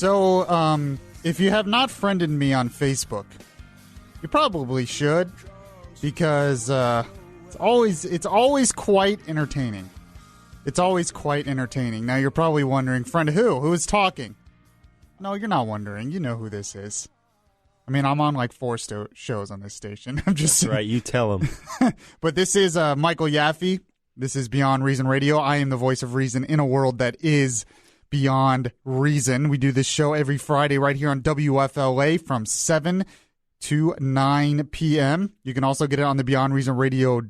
So, if you have not friended me on Facebook, you probably should, because it's always quite entertaining. It's always quite entertaining. Now, you're probably wondering, friend who? Who is talking? No, you're not wondering. You know who this is. I mean, I'm on like 4 shows on this station. I'm just That's right. You tell them. But this is Michael Yaffee. This is Beyond Reason Radio. I am the voice of reason in a world that is beyond reason. We do this show every Friday right here on WFLA from 7 to 9 p.m. You can also get it on the Beyond Reason Radio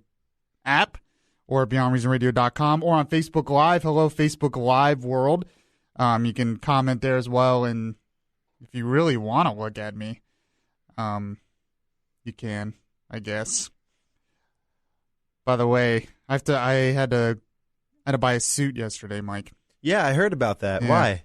app or beyondreasonradio.com or on Facebook Live. Hello, Facebook Live world. You can comment there as well, and if you really want to look at me, you can, I guess. By the way, I had to buy a suit yesterday, Mike. Yeah, I heard about that. Yeah. Why?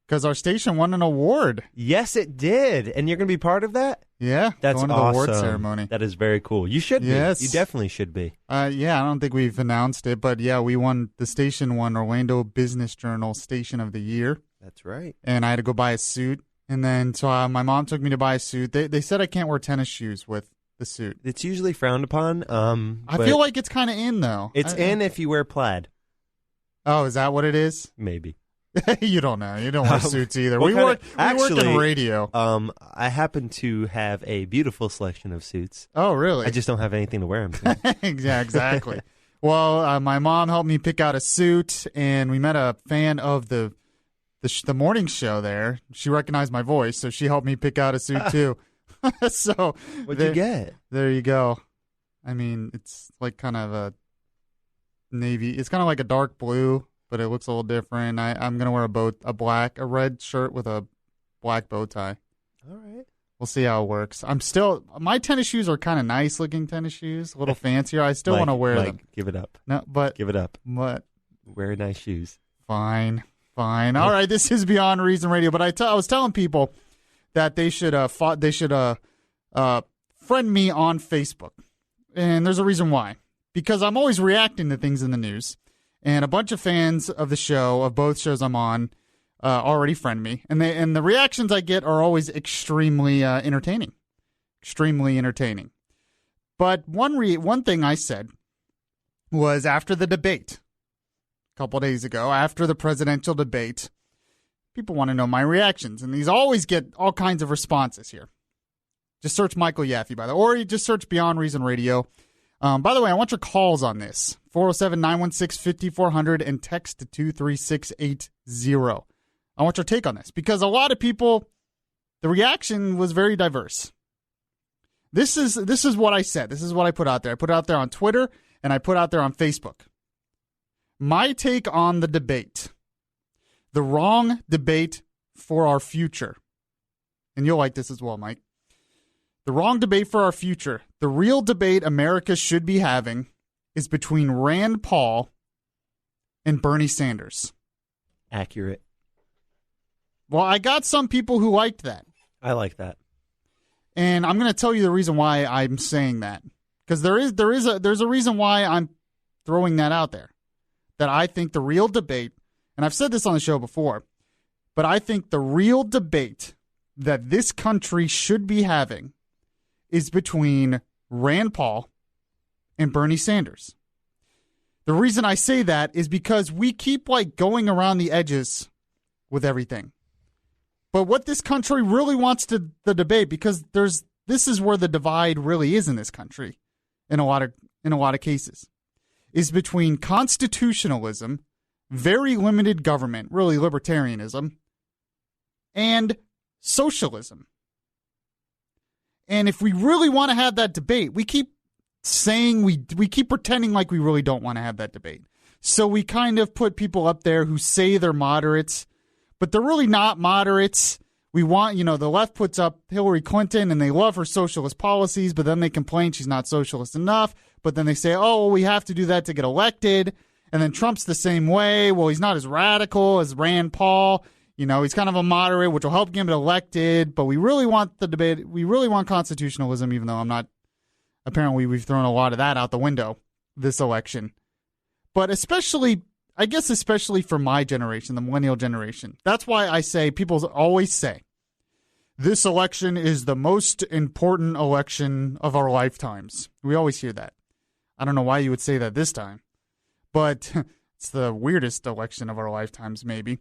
Because our station won an award. Yes, it did. And you're going to be part of that? Yeah. That's going to awesome. the award ceremony. That is very cool. You should yes. be. You definitely should be. Yeah, I don't think we've announced it, but yeah, the station won Orlando Business Journal Station of the Year. That's right. And I had to go buy a suit. And then so my mom took me to buy a suit. They said I can't wear tennis shoes with the suit. It's usually frowned upon. I feel like it's kind of in, though. It's in if you wear plaid. Oh, is that what it is? Maybe. You don't know. You don't wear suits either. We work in radio. I happen to have a beautiful selection of suits. Oh, really? I just don't have anything to wear them to. Yeah, exactly. Well, my mom helped me pick out a suit, and we met a fan of the morning show there. She recognized my voice, so she helped me pick out a suit, too. So what'd you get? There you go. I mean, it's like kind of a navy. It's kind of like a dark blue, but it looks a little different. I'm gonna wear a red shirt with a black bow tie. All right. We'll see how it works. My tennis shoes are kind of nice looking tennis shoes, a little fancier. I still want to wear them. Give it up. No, but give it up. What? Wear nice shoes. Fine. All right. This is Beyond Reason Radio, but I was telling people that they should friend me on Facebook, and there's a reason why. Because I'm always reacting to things in the news, and a bunch of fans of the show, of both shows I'm on, already friend me, and the reactions I get are always extremely entertaining, extremely entertaining. But one thing I said was after the debate a couple days ago, after the presidential debate, people want to know my reactions, and these always get all kinds of responses here. Just search Michael Yaffee, by the way, or you just search Beyond Reason Radio. By the way, I want your calls on this. 407-916-5400 and text to 23680. I want your take on this because a lot of people, the reaction was very diverse. This is what I said. This is what I put out there. I put it out there on Twitter and I put out there on Facebook. My take on the debate. The wrong debate for our future. And you'll like this as well, Mike. The wrong debate for our future. The real debate America should be having is between Rand Paul and Bernie Sanders. Accurate. Well, I got some people who liked that. I like that. And I'm going to tell you the reason why I'm saying that. Because there's a reason why I'm throwing that out there. That I think the real debate, and I've said this on the show before, but I think the real debate that this country should be having is between Rand Paul and Bernie Sanders. The reason I say that is because we keep going around the edges with everything. But what this country really wants to the debate, because this is where the divide really is in this country, in a lot of cases, is between constitutionalism, very limited government, really libertarianism, and socialism. And if we really want to have that debate, we keep saying we keep pretending like we really don't want to have that debate. So we kind of put people up there who say they're moderates, but they're really not moderates. We want, the left puts up Hillary Clinton and they love her socialist policies, but then they complain she's not socialist enough. But then they say, oh, well, we have to do that to get elected. And then Trump's the same way. Well, he's not as radical as Rand Paul. He's kind of a moderate, which will help get him elected. But we really want the debate. We really want constitutionalism, even though I'm not. Apparently, we've thrown a lot of that out the window this election. But especially I guess especially for my generation, the millennial generation. That's why I say, people always say, this election is the most important election of our lifetimes. We always hear that. I don't know why you would say that this time, but it's the weirdest election of our lifetimes, maybe.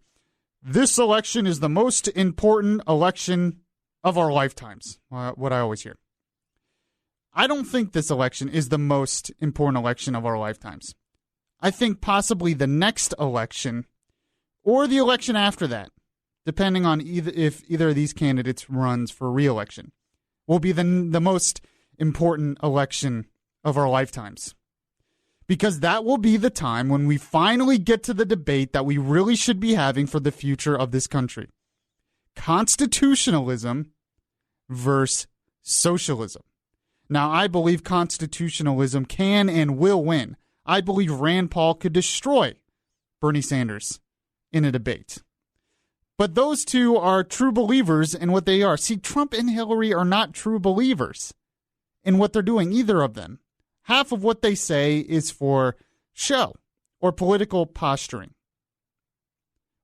This election is the most important election of our lifetimes, what I always hear. I don't think this election is the most important election of our lifetimes. I think possibly the next election or the election after that, depending on if either of these candidates runs for re-election, will be the most important election of our lifetimes. Because that will be the time when we finally get to the debate that we really should be having for the future of this country. Constitutionalism versus socialism. Now, I believe constitutionalism can and will win. I believe Rand Paul could destroy Bernie Sanders in a debate. But those two are true believers in what they are. See, Trump and Hillary are not true believers in what they're doing, either of them. Half of what they say is for show or political posturing.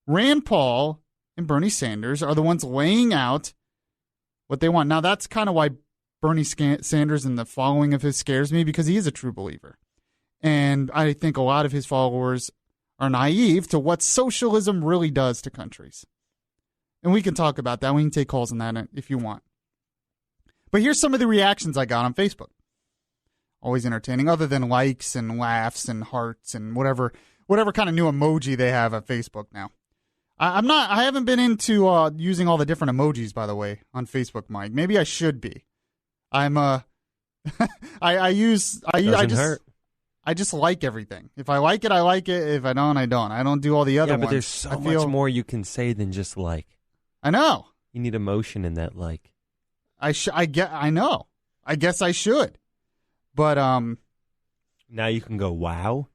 Rand Paul and Bernie Sanders are the ones laying out what they want. Now, that's kind of why Bernie Sanders and the following of his scares me, because he is a true believer. And I think a lot of his followers are naive to what socialism really does to countries. And we can talk about that. We can take calls on that if you want. But here's some of the reactions I got on Facebook. Always entertaining, other than likes and laughs and hearts and whatever kind of new emoji they have at Facebook now. I haven't been into using all the different emojis, by the way, on Facebook, Mike. Maybe I should be. I just like everything. If I like it, I like it. If I don't, I don't. I don't do all the other ones. Yeah, but there's so much more you can say than just like. I know. You need emotion in that like. I know. I guess I should. But now you can go wow,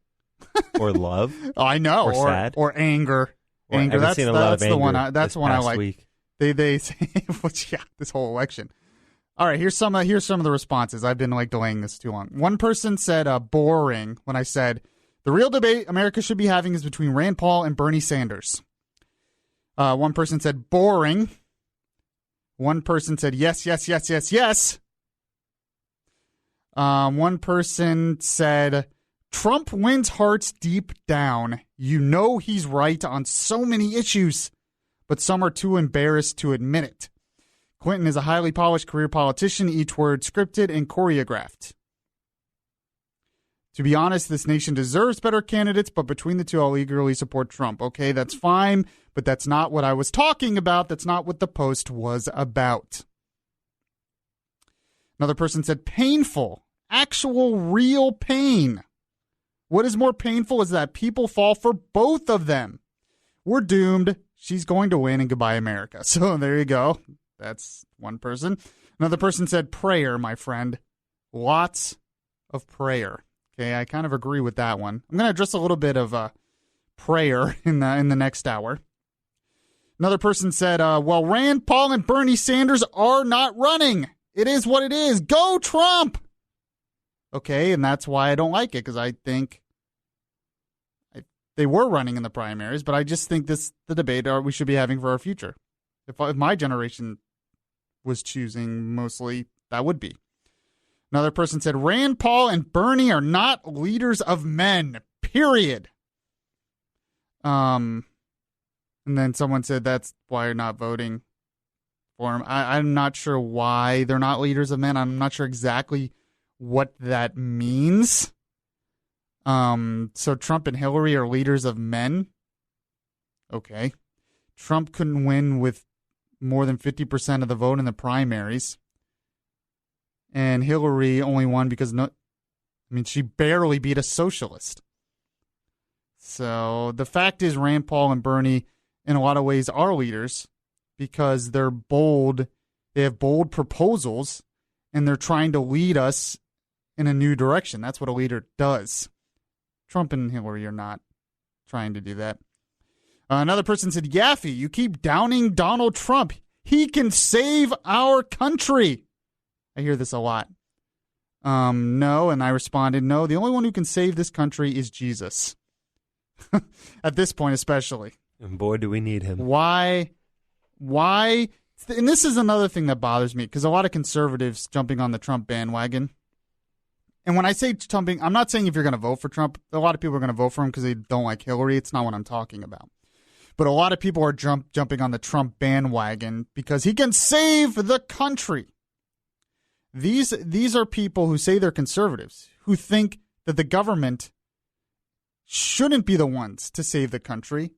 or love. Oh, I know, or sad, or anger. Or anger. That's the one. That's the one I like. Week. They say, this whole election. All right, here's some of the responses. I've been delaying this too long. One person said boring when I said the real debate America should be having is between Rand Paul and Bernie Sanders. One person said boring. One person said yes, yes, yes, yes, yes. One person said Trump wins hearts deep down. You know he's right on so many issues, but some are too embarrassed to admit it. Clinton is a highly polished career politician, each word scripted and choreographed. To be honest, this nation deserves better candidates, but between the two, I'll eagerly support Trump. Okay, that's fine, but that's not what I was talking about. That's not what the post was about. Another person said painful, actual real pain. What is more painful is that people fall for both of them. We're doomed. She's going to win, and goodbye, America. So there you go. That's one person. Another person said prayer, my friend. Lots of prayer. Okay, I kind of agree with that one. I'm going to address a little bit of prayer in the next hour. Another person said, well, Rand Paul and Bernie Sanders are not running. It is what it is. Go Trump! Okay, and that's why I don't like it, because I think they were running in the primaries, but I just think the debate we should be having for our future. If my generation was choosing mostly, that would be. Another person said, Rand Paul and Bernie are not leaders of men, period. And then someone said that's why you're not voting for him. I'm not sure why they're not leaders of men. I'm not sure exactly what that means. So Trump and Hillary are leaders of men? Okay. Trump couldn't win with more than 50% of the vote in the primaries. And Hillary only won because she barely beat a socialist. So the fact is Rand Paul and Bernie in a lot of ways are leaders because they're bold. They have bold proposals and they're trying to lead us in a new direction. That's what a leader does. Trump and Hillary are not trying to do that. Another person said, Yaffee, you keep downing Donald Trump. He can save our country. I hear this a lot. No, and I responded, no, the only one who can save this country is Jesus. At this point, especially. And boy, do we need him. Why? And this is another thing that bothers me, because a lot of conservatives jumping on the Trump bandwagon. And when I say jumping, I'm not saying if you're going to vote for Trump. A lot of people are going to vote for him because they don't like Hillary. It's not what I'm talking about. But a lot of people are jumping on the Trump bandwagon because he can save the country. These are people who say they're conservatives, who think that the government shouldn't be the ones to save the country.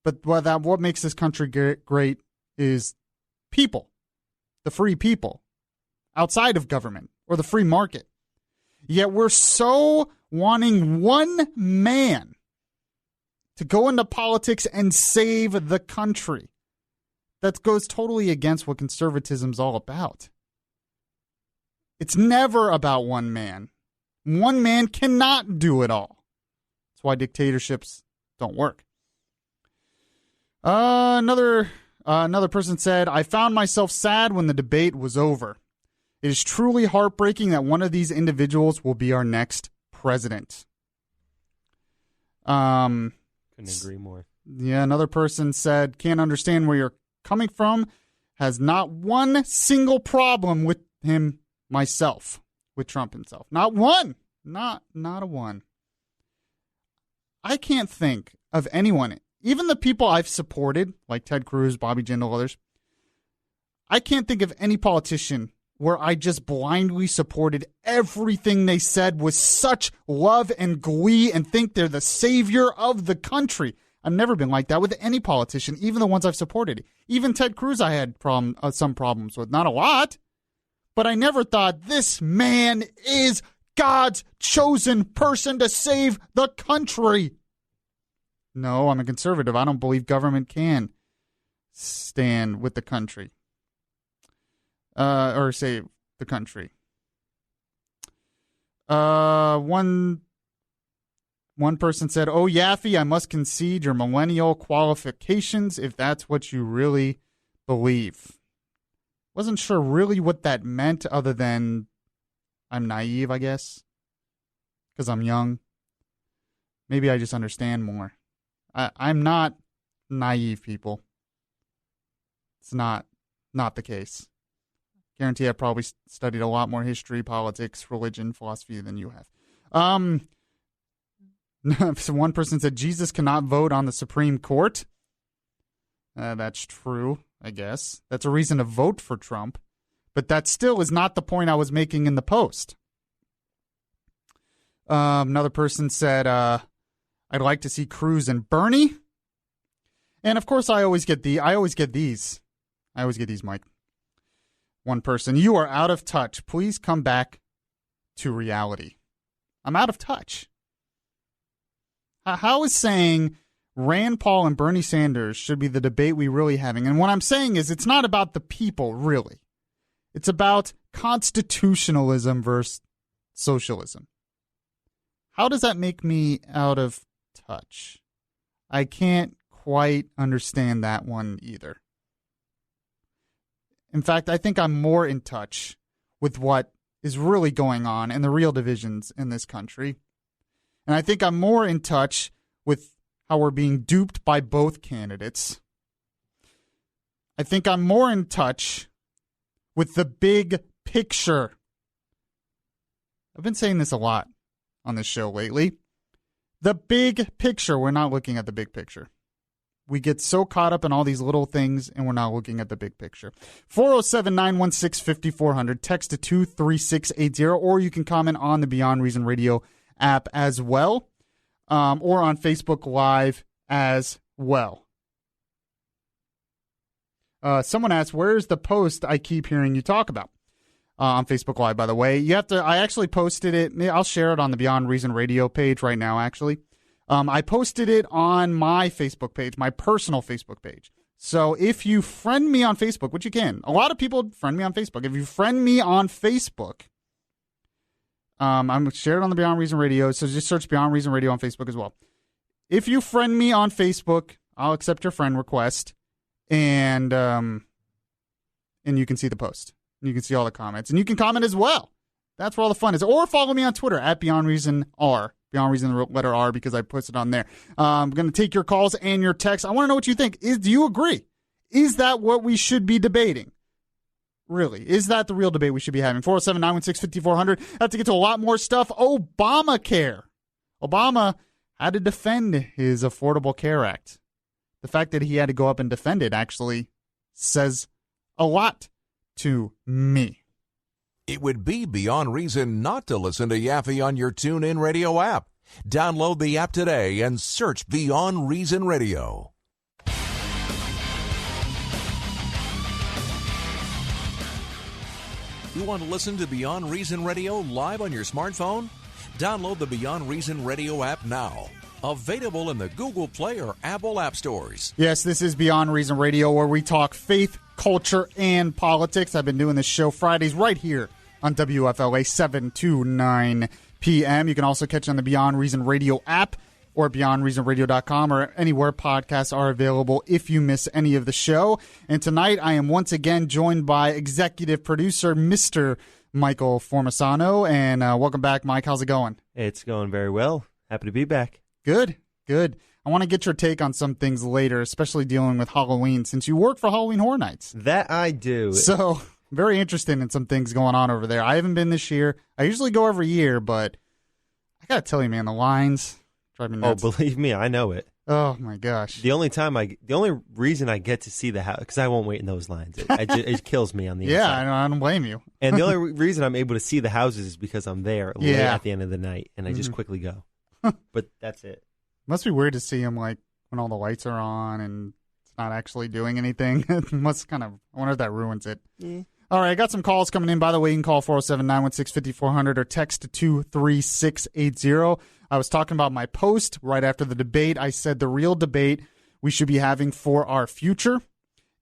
But what makes this country great is people, the free people, outside of government or the free market. Yet we're so wanting one man to go into politics and save the country. That goes totally against what conservatism's all about. It's never about one man. One man cannot do it all. That's why dictatorships don't work. Another person said, I found myself sad when the debate was over. It is truly heartbreaking that one of these individuals will be our next president. Couldn't agree more. Yeah, another person said, can't understand where you're coming from. Has not one single problem with him myself, with Trump himself. Not one. Not a one. I can't think of anyone, even the people I've supported, like Ted Cruz, Bobby Jindal, others. I can't think of any politician where I just blindly supported everything they said with such love and glee and think they're the savior of the country. I've never been like that with any politician, even the ones I've supported. Even Ted Cruz I had some problems with. Not a lot, but I never thought this man is God's chosen person to save the country. No, I'm a conservative. I don't believe government can stand with the country. Or save the country. One person said, oh, Yaffee, I must concede your millennial qualifications if that's what you really believe. Wasn't sure really what that meant other than I'm naive, I guess, because I'm young. Maybe I just understand more. I'm not naive, people. It's not the case. Guarantee I probably studied a lot more history, politics, religion, philosophy than you have. So one person said, Jesus cannot vote on the Supreme Court. That's true, I guess. That's a reason to vote for Trump. But that still is not the point I was making in the post. Another person said, I'd like to see Cruz and Bernie. And of course, I always get these, Mike. One person, you are out of touch. Please come back to reality. I'm out of touch. How is saying Rand Paul and Bernie Sanders should be the debate we really having? And what I'm saying is it's not about the people, really. It's about constitutionalism versus socialism. How does that make me out of touch? I can't quite understand that one either. In fact, I think I'm more in touch with what is really going on and the real divisions in this country. And I think I'm more in touch with how we're being duped by both candidates. I think I'm more in touch with the big picture. I've been saying this a lot on this show lately. The big picture. We're not looking at the big picture. We get so caught up in all these little things, and we're not looking at the big picture. 407-916-5400. Text to 23680, or you can comment on the Beyond Reason Radio app as well, or on Facebook Live as well. Someone asked, where's the post I keep hearing you talk about? On Facebook Live, by the way. I actually posted it. I'll share it on the Beyond Reason Radio page right now, actually. I posted it on my Facebook page, my personal Facebook page. So if you friend me on Facebook, which you can, a lot of people friend me on Facebook. If you friend me on Facebook, I'm shared on the Beyond Reason Radio, so just search Beyond Reason Radio on Facebook as well. If you friend me on Facebook, I'll accept your friend request, and you can see the post. You can see all the comments, and you can comment as well. That's where all the fun is. Or follow me on Twitter at Beyond Reason R. Beyond Reason, the letter R, because I posted on there. I'm going to take your calls and your texts. I want to know what you think. Do you agree? Is that what we should be debating? Really? Is that the real debate we should be having? 407-916-5400. I have to get to a lot more stuff. Obamacare. Obama had to defend his Affordable Care Act. The fact that he had to go up and defend it actually says a lot to me. It would be beyond reason not to listen to Yaffee on your TuneIn Radio app. Download the app today and search Beyond Reason Radio. You want to listen to Beyond Reason Radio live on your smartphone? Download the Beyond Reason Radio app now. Available in the Google Play or Apple App Stores. Yes, this is Beyond Reason Radio, where we talk faith, culture, and politics. I've been doing this show Fridays right here on WFLA 7 to 9 p.m. You can also catch it on the Beyond Reason Radio app or beyondreasonradio.com or anywhere podcasts are available if you miss any of the show. And tonight I am once again joined by executive producer Mr. Michael Formisano. And welcome back, Mike. How's it going? It's going very well. Happy to be back. Good. I want to get your take on some things later, especially dealing with Halloween, since you work for Halloween Horror Nights. That I do. So very interested in some things going on over there. I haven't been this year. I usually go every year, but I got to tell you, man, the lines drive me nuts. Oh, believe me, I know it. Oh, my gosh. The only reason I get to see the house, because I won't wait in those lines. It kills me on the inside. Yeah, I don't blame you. And the only reason I'm able to see the houses is because I'm there late at the end of the night, and I just quickly go. But that's it. Must be weird to see them, like, when all the lights are on and it's not actually doing anything. It must kind of, I wonder if that ruins it. Yeah. All right, I got some calls coming in. By the way, you can call 407-916-5400 or text to 23680. I was talking about my post right after the debate. I said the real debate we should be having for our future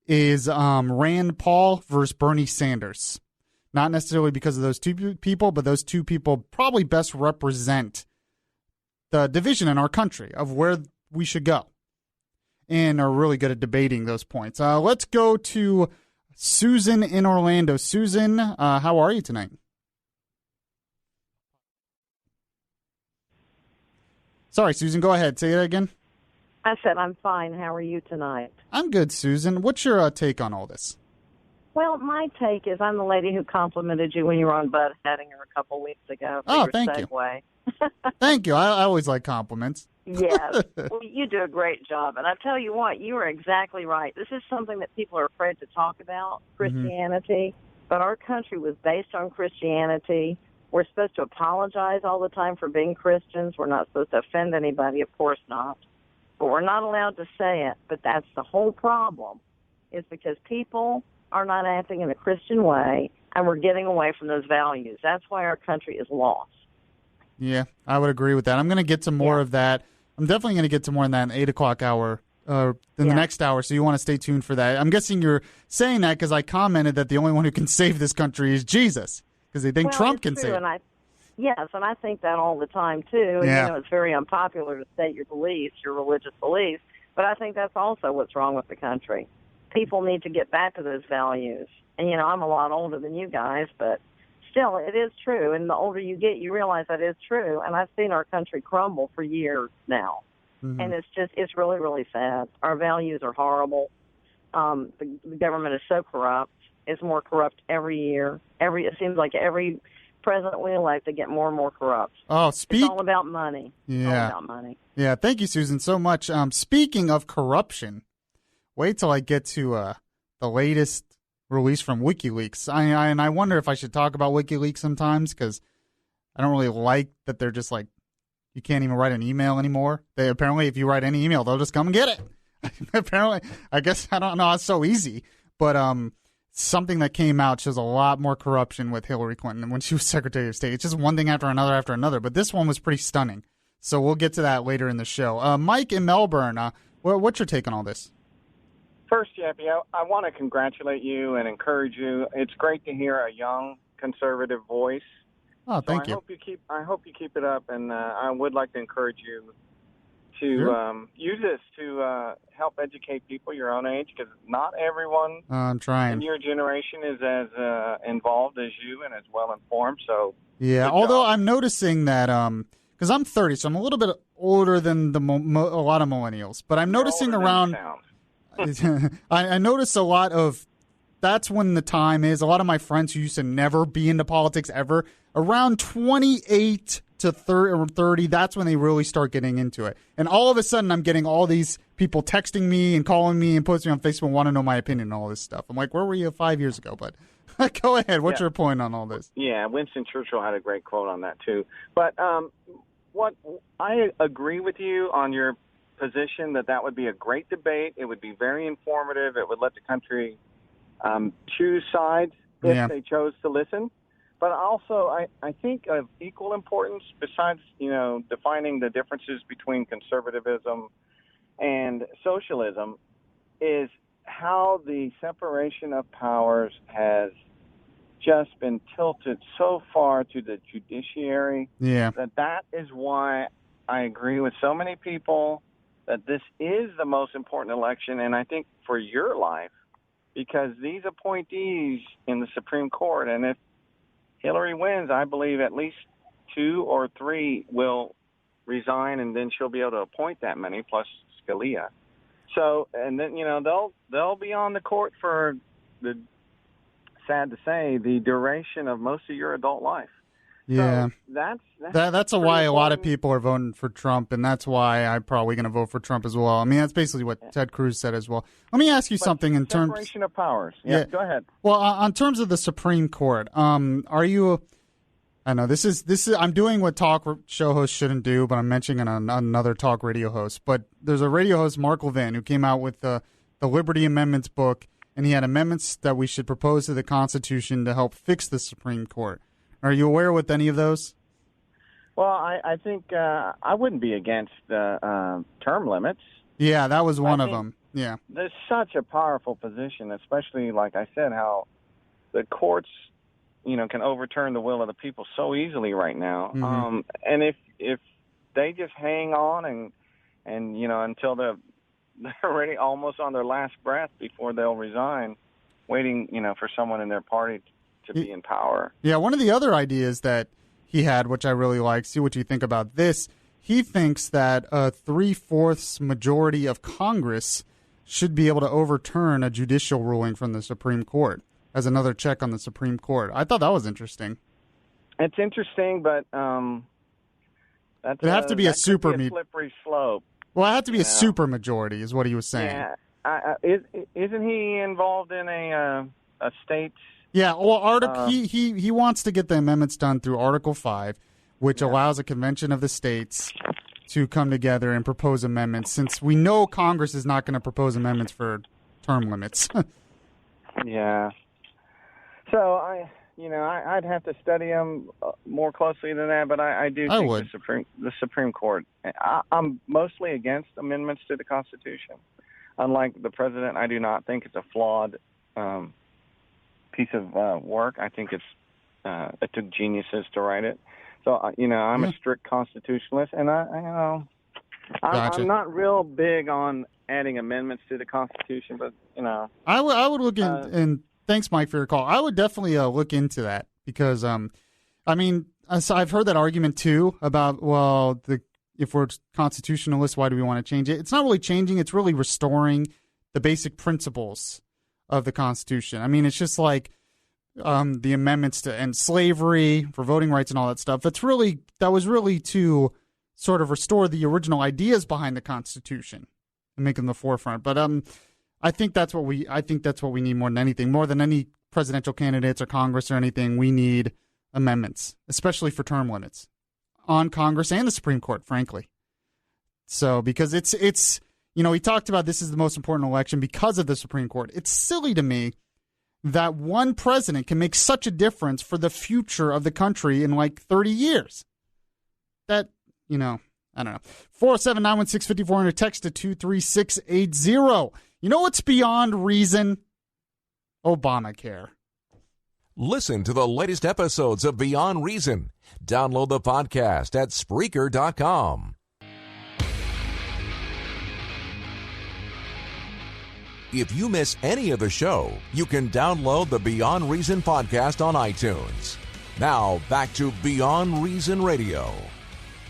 is Rand Paul versus Bernie Sanders. Not necessarily because of those two people, but those two people probably best represent the division in our country of where we should go and are really good at debating those points. Let's go to Susan in Orlando. Susan, how are you tonight? Sorry, Susan, go ahead. Say it again. I said I'm fine. How are you tonight? I'm good, Susan. What's your take on all this? Well, my take is I'm the lady who complimented you when you were on Bud Hettinger a couple weeks ago. Thank you. Thank you. I always like compliments. Yes. Well, you do a great job. And I tell you what, you are exactly right. This is something that people are afraid to talk about, Christianity. But our country was based on Christianity. We're supposed to apologize all the time for being Christians. We're not supposed to offend anybody. Of course not. But we're not allowed to say it. But that's the whole problem, is because people are not acting in a Christian way, and we're getting away from those values. That's why our country is lost. Yeah, I would agree with that. I'm going to get to more of that. I'm definitely going to get to more in that 8 o'clock hour, in the next hour, so you want to stay tuned for that. I'm guessing you're saying that because I commented that the only one who can save this country is Jesus, because they think Trump can save it. Yes, and I think that all the time, too. And, yeah. It's very unpopular to state your beliefs, your religious beliefs, but I think that's also what's wrong with the country. People need to get back to those values. And, I'm a lot older than you guys, but still, it is true. And the older you get, you realize that is true. And I've seen our country crumble for years now. Mm-hmm. And it's really, really sad. Our values are horrible. The government is so corrupt. It's more corrupt every year. It seems like every president we elect, they get more and more corrupt. Oh, It's all about money. Yeah. It's all about money. Yeah, thank you, Susan, so much. Speaking of corruption, wait till I get to the latest release from WikiLeaks. And I wonder if I should talk about WikiLeaks sometimes, because I don't really like that they're just like, you can't even write an email anymore. They apparently, if you write any email, they'll just come and get it. Apparently, I guess, I don't know, it's so easy. But something that came out shows a lot more corruption with Hillary Clinton when she was Secretary of State. It's just one thing after another. But this one was pretty stunning. So we'll get to that later in the show. Mike in Melbourne, what's your take on all this? First, Yaffee, I want to congratulate you and encourage you. It's great to hear a young conservative voice. Oh, thank you. I hope you keep it up, and I would like to encourage you to use this to help educate people your own age, because not everyone I'm trying. in your generation is as involved as you and as well informed. So yeah, although I'm noticing that because I'm 30, so I'm a little bit older than a lot of millennials. But I'm noticing around. I notice a lot of. That's when the time is. A lot of my friends who used to never be into politics ever, around 28 to 30, that's when they really start getting into it. And all of a sudden, I'm getting all these people texting me and calling me and posting on Facebook and want to know my opinion on all this stuff. I'm like, where were you 5 years ago? But go ahead. What's your point on all this? Yeah, Winston Churchill had a great quote on that, too. But what I agree with you on your position that would be a great debate. It would be very informative. It would let the country choose sides if they chose to listen. But also, I think of equal importance, besides, defining the differences between conservatism and socialism, is how the separation of powers has just been tilted so far to the judiciary that is why I agree with so many people that this is the most important election, and I think for your life, because these appointees in the Supreme Court, and if Hillary wins, I believe at least 2 or 3 will resign, and then she'll be able to appoint that many, plus Scalia. So, and then, they'll be on the court for sad to say, the duration of most of your adult life. Yeah. So that's why a lot of people are voting for Trump, and that's why I'm probably going to vote for Trump as well. I mean, that's basically what Ted Cruz said as well. Let me ask you something in terms separation of powers. Yeah, go ahead. Well, on terms of the Supreme Court, are you? I know this is I'm doing what talk show hosts shouldn't do, but I'm mentioning another talk radio host. But there's a radio host, Mark Levin, who came out with the Liberty Amendments book, and he had amendments that we should propose to the Constitution to help fix the Supreme Court. Are you aware with any of those? Well, I think I wouldn't be against term limits. Yeah, that was one of them. Yeah. There's such a powerful position, especially, like I said, how the courts, can overturn the will of the people so easily right now. Mm-hmm. And if they just hang on and until they're already almost on their last breath before they'll resign, waiting, for someone in their party to be in power. Yeah, one of the other ideas that he had, which I really like, see what you think about this, he thinks that a 3/4 majority of Congress should be able to overturn a judicial ruling from the Supreme Court as another check on the Supreme Court. I thought that was interesting. It's interesting, but it'd have to be a slippery slope. Well, it had to be a super majority, is what he was saying. Yeah, isn't he involved in a state? Yeah, well, he wants to get the amendments done through Article 5, which allows a convention of the states to come together and propose amendments, since we know Congress is not going to propose amendments for term limits. Yeah. So I'd have to study them more closely than that, but I do think the Supreme Court. I'm mostly against amendments to the Constitution. Unlike the president, I do not think it's a flawed piece of work. I think it took geniuses to write it. So I'm a strict constitutionalist, and I'm not real big on adding amendments to the Constitution, but I would look in. And thanks, Mike, for your call. I would definitely look into that because so I've heard that argument too about if we're constitutionalists, why do we want to change it? It's not really changing; it's really restoring the basic principles of the Constitution. I mean, it's just like the amendments to end slavery, for voting rights and all that stuff. That was really to sort of restore the original ideas behind the Constitution and make them the forefront. But I think that's what we need more than anything. More than any presidential candidates or Congress or anything, we need amendments, especially for term limits on Congress and the Supreme Court, frankly. So because it's he talked about this is the most important election because of the Supreme Court. It's silly to me that one president can make such a difference for the future of the country in like 30 years. That, I don't know. 407-916-5400, text to 23680. You know what's beyond reason? Obamacare. Listen to the latest episodes of Beyond Reason. Download the podcast at Spreaker.com. If you miss any of the show, you can download the Beyond Reason podcast on iTunes. Now, back to Beyond Reason Radio.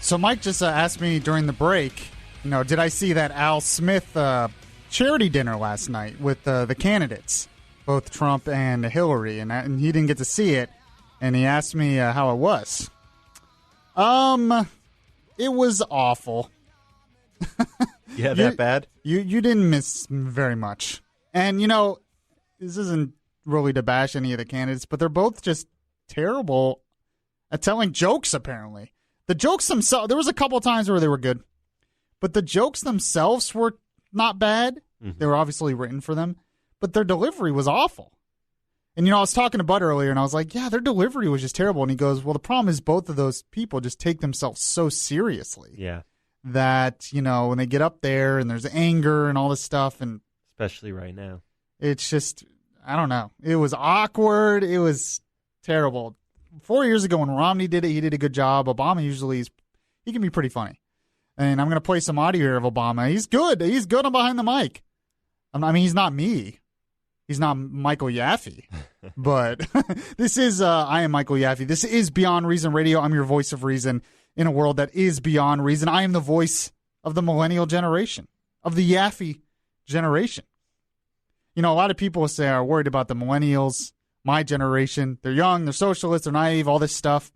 So Mike just asked me during the break, did I see that Al Smith charity dinner last night with the candidates, both Trump and Hillary, and he didn't get to see it, and he asked me how it was. It was awful. Yeah, that bad? You didn't miss very much. And, this isn't really to bash any of the candidates, but they're both just terrible at telling jokes, apparently. The jokes themselves, there was a couple times where they were good, but the jokes themselves were not bad. Mm-hmm. They were obviously written for them, but their delivery was awful. And, I was talking to Bud earlier, and I was like, yeah, their delivery was just terrible. And he goes, well, the problem is both of those people just take themselves so seriously. Yeah. That, when they get up there and there's anger and all this stuff. And especially right now. It's just, I don't know. It was awkward. It was terrible. 4 years ago when Romney did it, he did a good job. Obama usually he can be pretty funny. And I'm going to play some audio here of Obama. He's good. He's good on behind the mic. I mean, he's not me. He's not Michael Yaffee. But this is, I am Michael Yaffee. This is Beyond Reason Radio. I'm your voice of reason in a world that is beyond reason. I am the voice of the millennial generation, of the Yaffee generation. A lot of people are worried about the millennials, my generation. They're young, they're socialists, they're naive, all this stuff.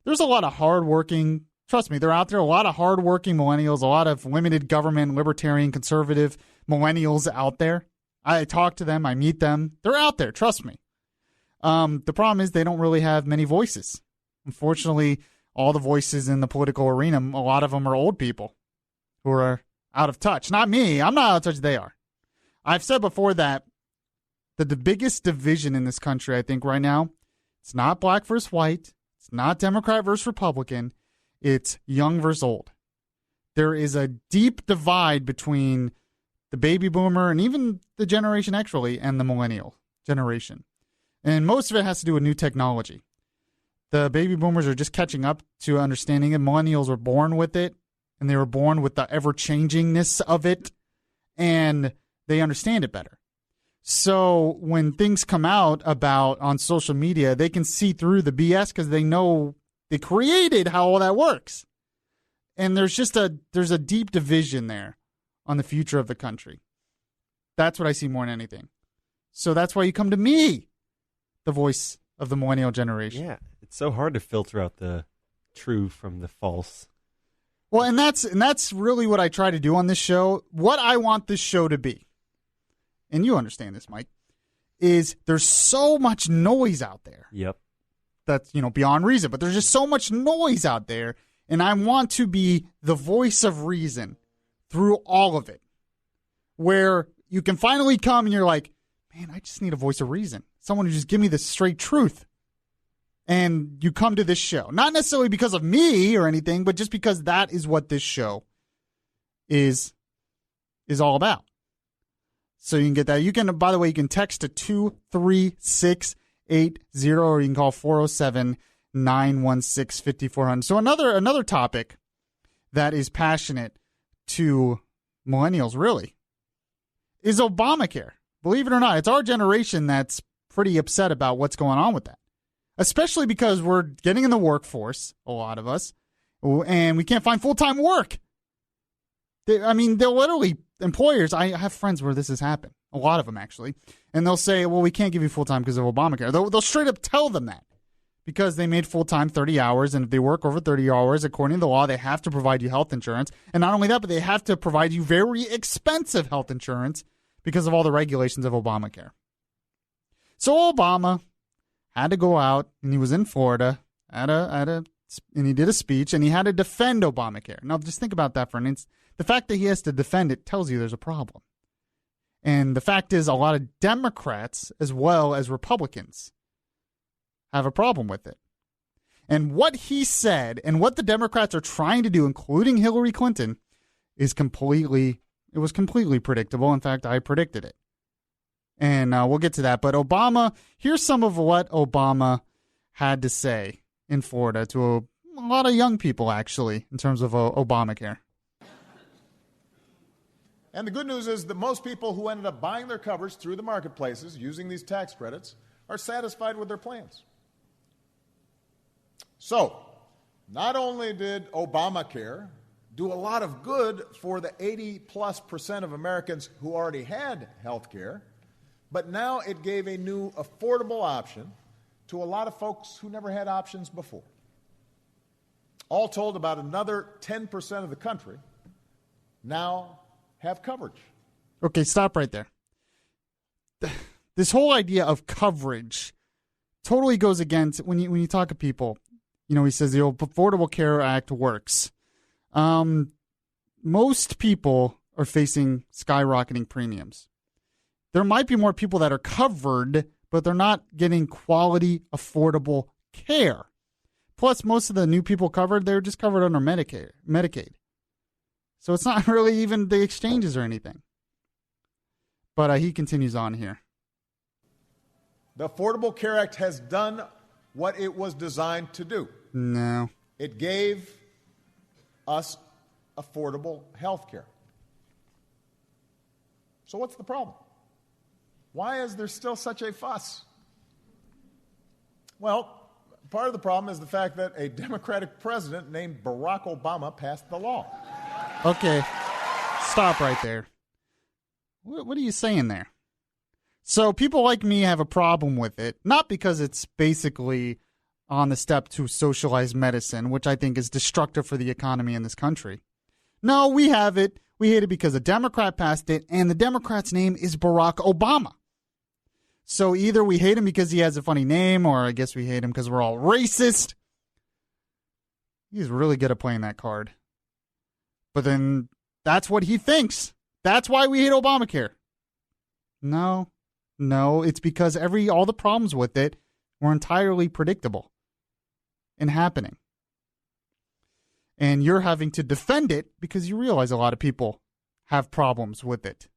There's a lot of hardworking, trust me, they're out there, a lot of hardworking millennials, a lot of limited government, libertarian, conservative millennials out there. I talk to them, I meet them. They're out there, trust me. The problem is they don't really have many voices. Unfortunately, all the voices in the political arena, a lot of them are old people who are out of touch. Not me. I'm not out of touch. They are. I've said before that the biggest division in this country, I think, right now, it's not black versus white. It's not Democrat versus Republican. It's young versus old. There is a deep divide between the baby boomer and even the Generation X, really, and the millennial generation. And most of it has to do with new technology. The baby boomers are just catching up to understanding it. Millennials were born with it, and they were born with the ever-changingness of it, and they understand it better. So when things come out about on social media, they can see through the BS because they know they created how all that works. And there's a deep division there on the future of the country. That's what I see more than anything. So that's why you come to me, the voice of the millennial generation. Yeah, it's so hard to filter out the true from the false. Well, and that's really what I try to do on this show. What I want this show to be, and you understand this, Mike, is there's so much noise out there. Yep. That's, beyond reason, but there's just so much noise out there, and I want to be the voice of reason through all of it, where you can finally come and you're like, man, I just need a voice of reason. Someone who just give me the straight truth. And you come to this show, not necessarily because of me or anything, but just because that is what this show is all about. So you can get that. You can, by the way, you can text to 23680, or you can call 407-916-5400. So another topic that is passionate to millennials, really, is Obamacare. Believe it or not, it's our generation that's pretty upset about what's going on with that, especially because we're getting in the workforce, a lot of us, and we can't find full-time work. They'll literally, employers, I have friends where this has happened, a lot of them actually, and they'll say, well, we can't give you full-time because of Obamacare. They'll straight up tell them that because they made full-time 30 hours, and if they work over 30 hours, according to the law, they have to provide you health insurance. And not only that, but they have to provide you very expensive health insurance because of all the regulations of Obamacare. So Obama had to go out, and he was in Florida, and he did a speech, and he had to defend Obamacare. Now, just think about that for an instant. The fact that he has to defend it tells you there's a problem. And the fact is, a lot of Democrats, as well as Republicans, have a problem with it. And what he said, and what the Democrats are trying to do, including Hillary Clinton, was completely predictable. In fact, I predicted it. And we'll get to that. But Obama, here's some of what Obama had to say in Florida to a lot of young people, actually, in terms of Obamacare. And the good news is that most people who ended up buying their coverage through the marketplaces using these tax credits are satisfied with their plans. So, not only did Obamacare do a lot of good for the 80+% of Americans who already had health care, but now it gave a new affordable option to a lot of folks who never had options before. All told, about another 10% of the country now have coverage. Okay, stop right there. This whole idea of coverage totally goes against, when you talk to people, he says the Affordable Care Act works. Most people are facing skyrocketing premiums. There might be more people that are covered, but they're not getting quality, affordable care. Plus, most of the new people covered, they're just covered under Medicaid. So it's not really even the exchanges or anything. But he continues on here. The Affordable Care Act has done what it was designed to do. No. It gave us affordable health care. So what's the problem? Why is there still such a fuss? Well, part of the problem is the fact that a Democratic president named Barack Obama passed the law. Okay, stop right there. What are you saying there? So people like me have a problem with it, not because it's basically on the step to socialized medicine, which I think is destructive for the economy in this country. No, we have it. We hate it because a Democrat passed it, and the Democrat's name is Barack Obama. So either we hate him because he has a funny name, or I guess we hate him because we're all racist. He's really good at playing that card. But then that's what he thinks. That's why we hate Obamacare. No, it's because all the problems with it were entirely predictable and happening. And you're having to defend it because you realize a lot of people have problems with it.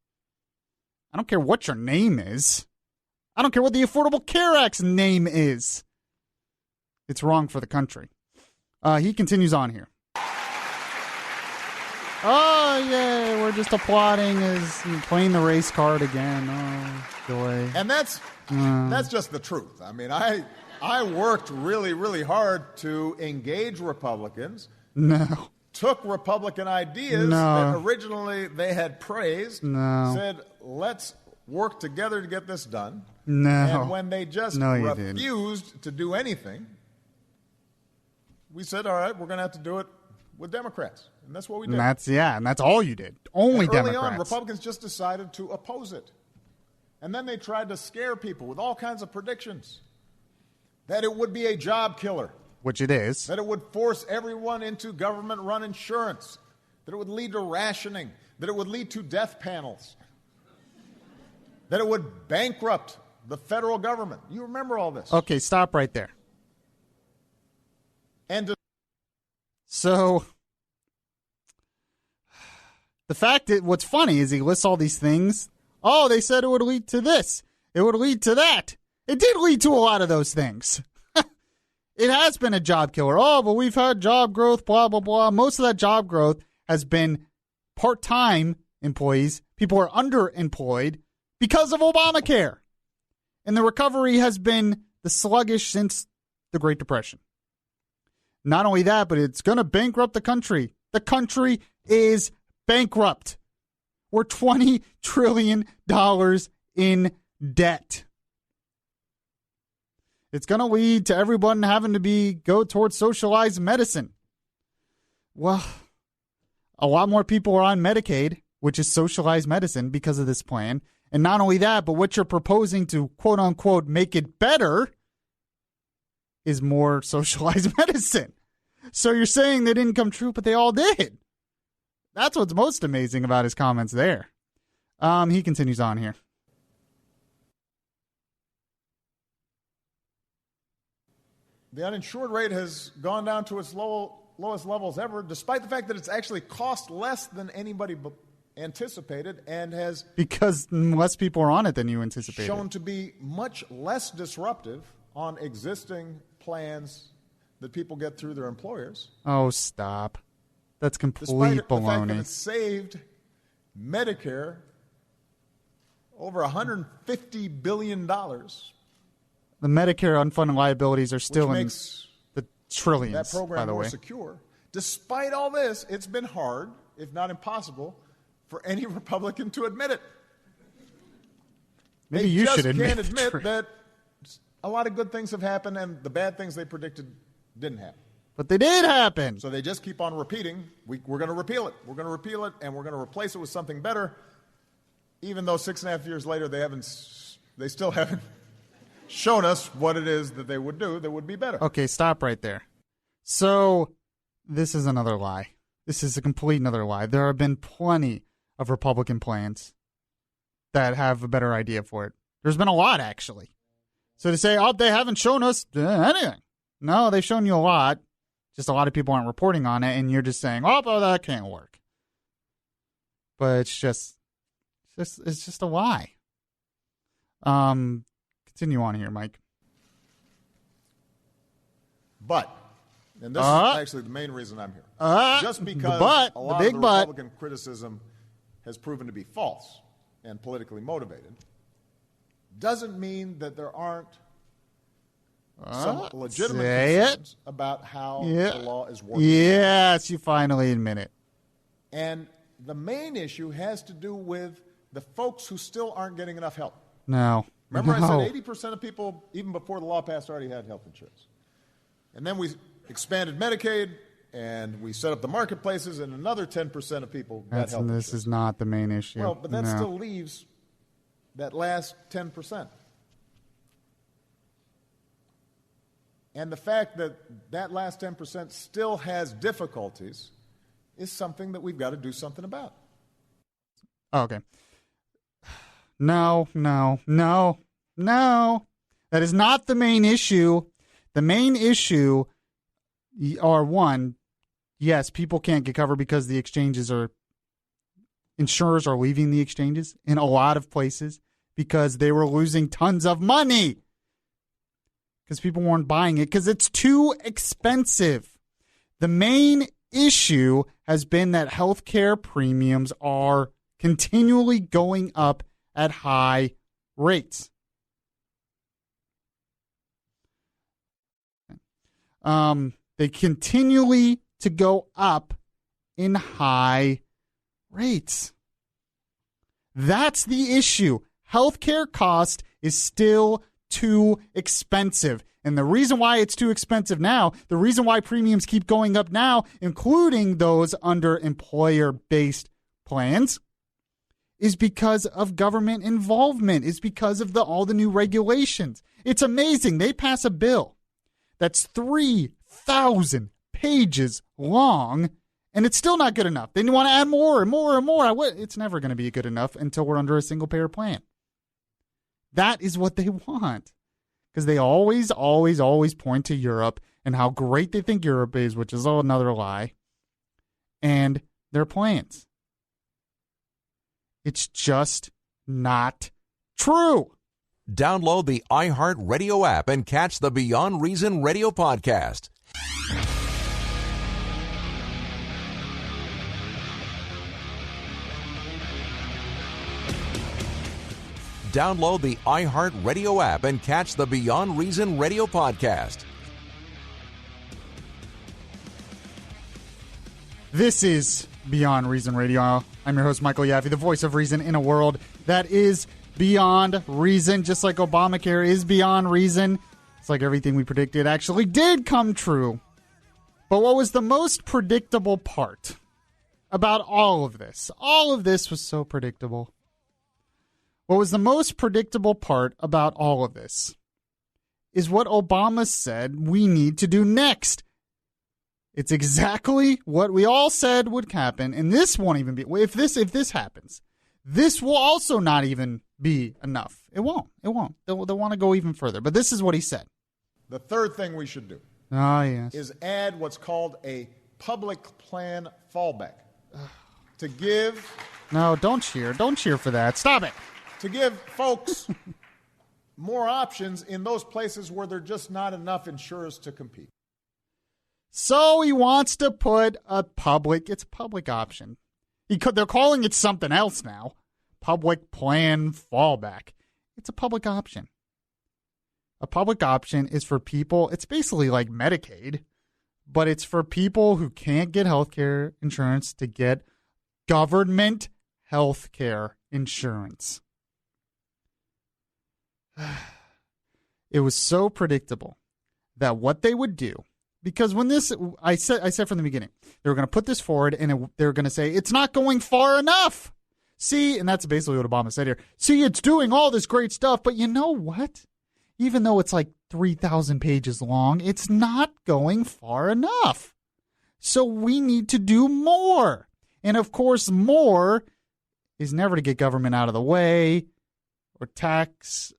I don't care what your name is. I don't care what the Affordable Care Act's name is. It's wrong for the country. He continues on here. Oh, yeah, we're just applauding as playing the race card again. Oh, joy. And that's just the truth. I mean, I worked really, really hard to engage Republicans. No. Took Republican ideas that originally they had praised, said, let's work together to get this done. No. And when they just refused to do anything, we said, all right, we're going to have to do it with Democrats. And that's what we did. And that's all you did. Only and early Democrats. on, Republicans just decided to oppose it. And then they tried to scare people with all kinds of predictions. That it would be a job killer. Which it is. That it would force everyone into government-run insurance. That it would lead to rationing. That it would lead to death panels. That it would bankrupt the federal government. You remember all this. Okay, stop right there. And so, the fact that what's funny is he lists all these things. Oh, they said it would lead to this. It would lead to that. It did lead to a lot of those things. It has been a job killer. Oh, but we've had job growth, blah, blah, blah. Most of that job growth has been part-time employees. People are underemployed because of Obamacare. And the recovery has been the sluggish since the Great Depression. Not only that, but it's going to bankrupt the country. The country is bankrupt. We're $20 trillion in debt. It's going to lead to everyone having to go towards socialized medicine. Well, a lot more people are on Medicaid, which is socialized medicine because of this plan. And not only that, but what you're proposing to quote unquote make it better is more socialized medicine. So you're saying they didn't come true, but they all did. That's what's most amazing about his comments there. He continues on here. The uninsured rate has gone down to its lowest levels ever, despite the fact that it's actually cost less than anybody anticipated and has... Because less people are on it than you anticipated. ...shown to be much less disruptive on existing plans that people get through their employers. Oh, stop. That's complete Despite baloney. The fact that it saved Medicare over $150 billion... The Medicare unfunded liabilities are still in the Trillions, that program by the more way. secure. Despite all this, it's been hard, if not impossible, for any Republican to admit it. Maybe they you just should admit can't the admit truth. that a lot of good things have happened and the bad things they predicted didn't happen. But they did happen. So they just keep on repeating, we're going to repeal it. We're going to repeal it, and we're going to replace it with something better, even though 6.5 years later they still haven't shown us what it is that they would do that would be better. Okay, stop right there. So this is another lie. This is a complete another lie. There have been plenty of Republican plans that have a better idea for it. There's been a lot, actually. So to say, oh, they haven't shown us anything. No, they've shown you a lot. Just a lot of people aren't reporting on it, and you're just saying, oh, that can't work. But it's just a lie. Continue on here, Mike. But, and this is actually the main reason I'm here. Just because a lot of the Republican criticism has proven to be false and politically motivated, doesn't mean that there aren't some legitimate concerns about how the law is working. Yes, you finally admit it. And the main issue has to do with the folks who still aren't getting enough help. No. Remember I said 80% of people, even before the law passed, already had health insurance. And then we expanded Medicaid, and we set up the marketplaces, and another 10% of people got health insurance. This is not the main issue. Well, but that still leaves that last 10%. And the fact that that last 10% still has difficulties is something that we've got to do something about. Oh, okay. No. That is not the main issue. The main issue are, one, yes, people can't get covered because the insurers are leaving the exchanges in a lot of places because they were losing tons of money. Because people weren't buying it because it's too expensive. The main issue has been that healthcare premiums are continually going up at high rates. They continually to go up in high rates. That's the issue. Healthcare cost is still too expensive. And the reason why it's too expensive now, the reason why premiums keep going up now, including those under employer-based plans, is because of government involvement. It's because of all the new regulations. It's amazing. They pass a bill that's 3,000 pages long, and it's still not good enough. They want to add more and more and more. It's never going to be good enough until we're under a single-payer plan. That is what they want. Because they always point to Europe and how great they think Europe is, which is another lie, and their plans. It's just not true. Download the iHeartRadio app and catch the Beyond Reason radio podcast. Download the iHeartRadio app and catch the Beyond Reason radio podcast. This is Beyond Reason Radio. I'm your host, Michael Yaffee, the voice of reason in a world that is beyond reason, just like Obamacare is beyond reason. It's like everything we predicted actually did come true. But what was the most predictable part about all of this? All of this was so predictable. What was the most predictable part about all of this is what Obama said we need to do next. It's exactly what we all said would happen, and this won't even be. If this happens, this will also not even be enough. It won't. They'll want to go even further. But this is what he said. The third thing we should do is add what's called a public plan fallback to give. No, don't cheer. Don't cheer for that. Stop it. To give folks more options in those places where there are just not enough insurers to compete. So he wants to put it's a public option. They're calling it something else now. Public plan fallback. It's a public option. A public option is for people, it's basically like Medicaid, but it's for people who can't get health care insurance to get government health care insurance. It was so predictable that what they would do, because when this, I said from the beginning, they were going to put this forward and they were going to say, it's not going far enough. See, and that's basically what Obama said here. See, it's doing all this great stuff, but you know what? Even though it's like 3,000 pages long, it's not going far enough. So we need to do more. And of course, more is never to get government out of the way or tax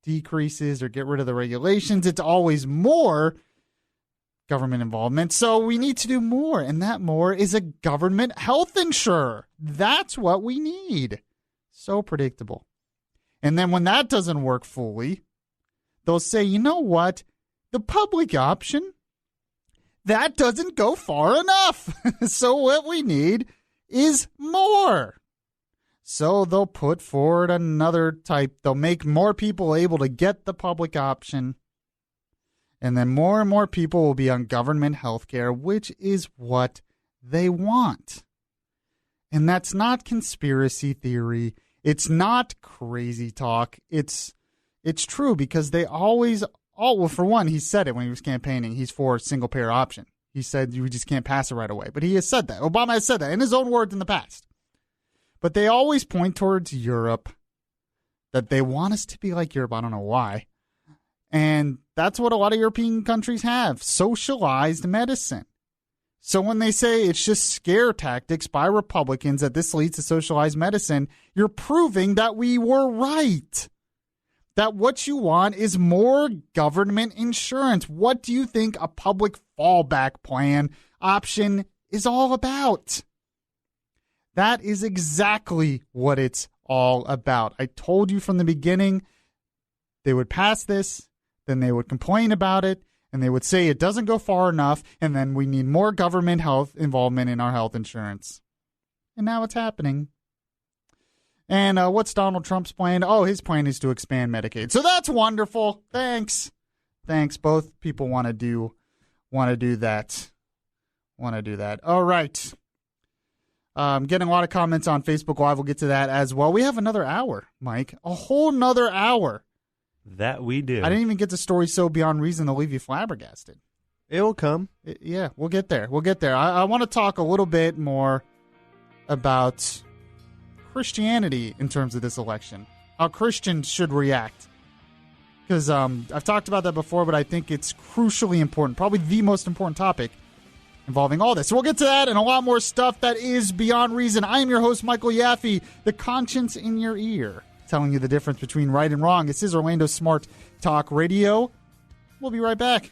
decreases or get rid of the regulations. It's always more government involvement. So we need to do more. And that more is a government health insurer. That's what we need. So predictable. And then when that doesn't work fully, they'll say, you know what? The public option, that doesn't go far enough. So what we need is more. So they'll put forward another type. They'll make more people able to get the public option. And then more and more people will be on government health care, which is what they want. And that's not conspiracy theory. It's not crazy talk. It's true because they always, well, for one, he said it when he was campaigning. He's for a single payer option. He said we just can't pass it right away. But he has said that. Obama has said that in his own words in the past. But they always point towards Europe, that they want us to be like Europe. I don't know why. And that's what a lot of European countries have, socialized medicine. So when they say it's just scare tactics by Republicans that this leads to socialized medicine, you're proving that we were right. That what you want is more government insurance. What do you think a public fallback plan option is all about? That is exactly what it's all about. I told you from the beginning they would pass this, then they would complain about it, and they would say it doesn't go far enough, and then we need more government health involvement in our health insurance. And now it's happening. And what's Donald Trump's plan? Oh, his plan is to expand Medicaid. So that's wonderful. Thanks. Both people want to do that. All right. Getting a lot of comments on Facebook Live. We'll get to that as well. We have another hour, Mike. A whole nother hour. That we do. I didn't even get the story so beyond reason to leave you flabbergasted. It will come. Yeah, we'll get there. I want to talk a little bit more about Christianity in terms of this election. How Christians should react. Because I've talked about that before, but I think it's crucially important. Probably the most important topic involving all this. So we'll get to that and a lot more stuff that is beyond reason. I am your host, Michael Yaffee, the conscience in your ear, telling you the difference between right and wrong. This is Orlando Smart Talk Radio. We'll be right back.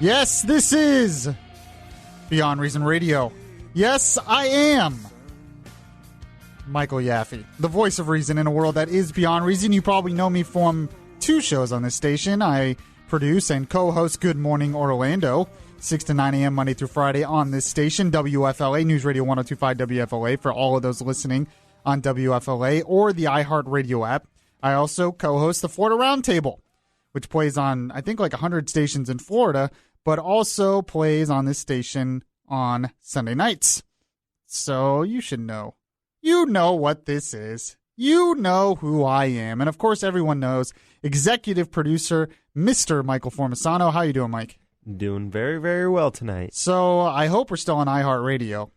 Yes, this is Beyond Reason Radio. Yes, I am Michael Yaffee, the voice of reason in a world that is beyond reason. You probably know me from two shows on this station. I produce and co-host Good Morning Orlando, 6 to 9 a.m. Monday through Friday on this station, WFLA, News Radio 102.5 WFLA, for all of those listening on WFLA or the iHeartRadio app. I also co-host the Florida Roundtable, which plays on, I think, like 100 stations in Florida, but also plays on this station on Sunday nights. So you should know. You know what this is. You know who I am. And, of course, everyone knows executive producer, Mr. Michael Formisano. How you doing, Mike? Doing very, very well tonight. So I hope we're still on iHeartRadio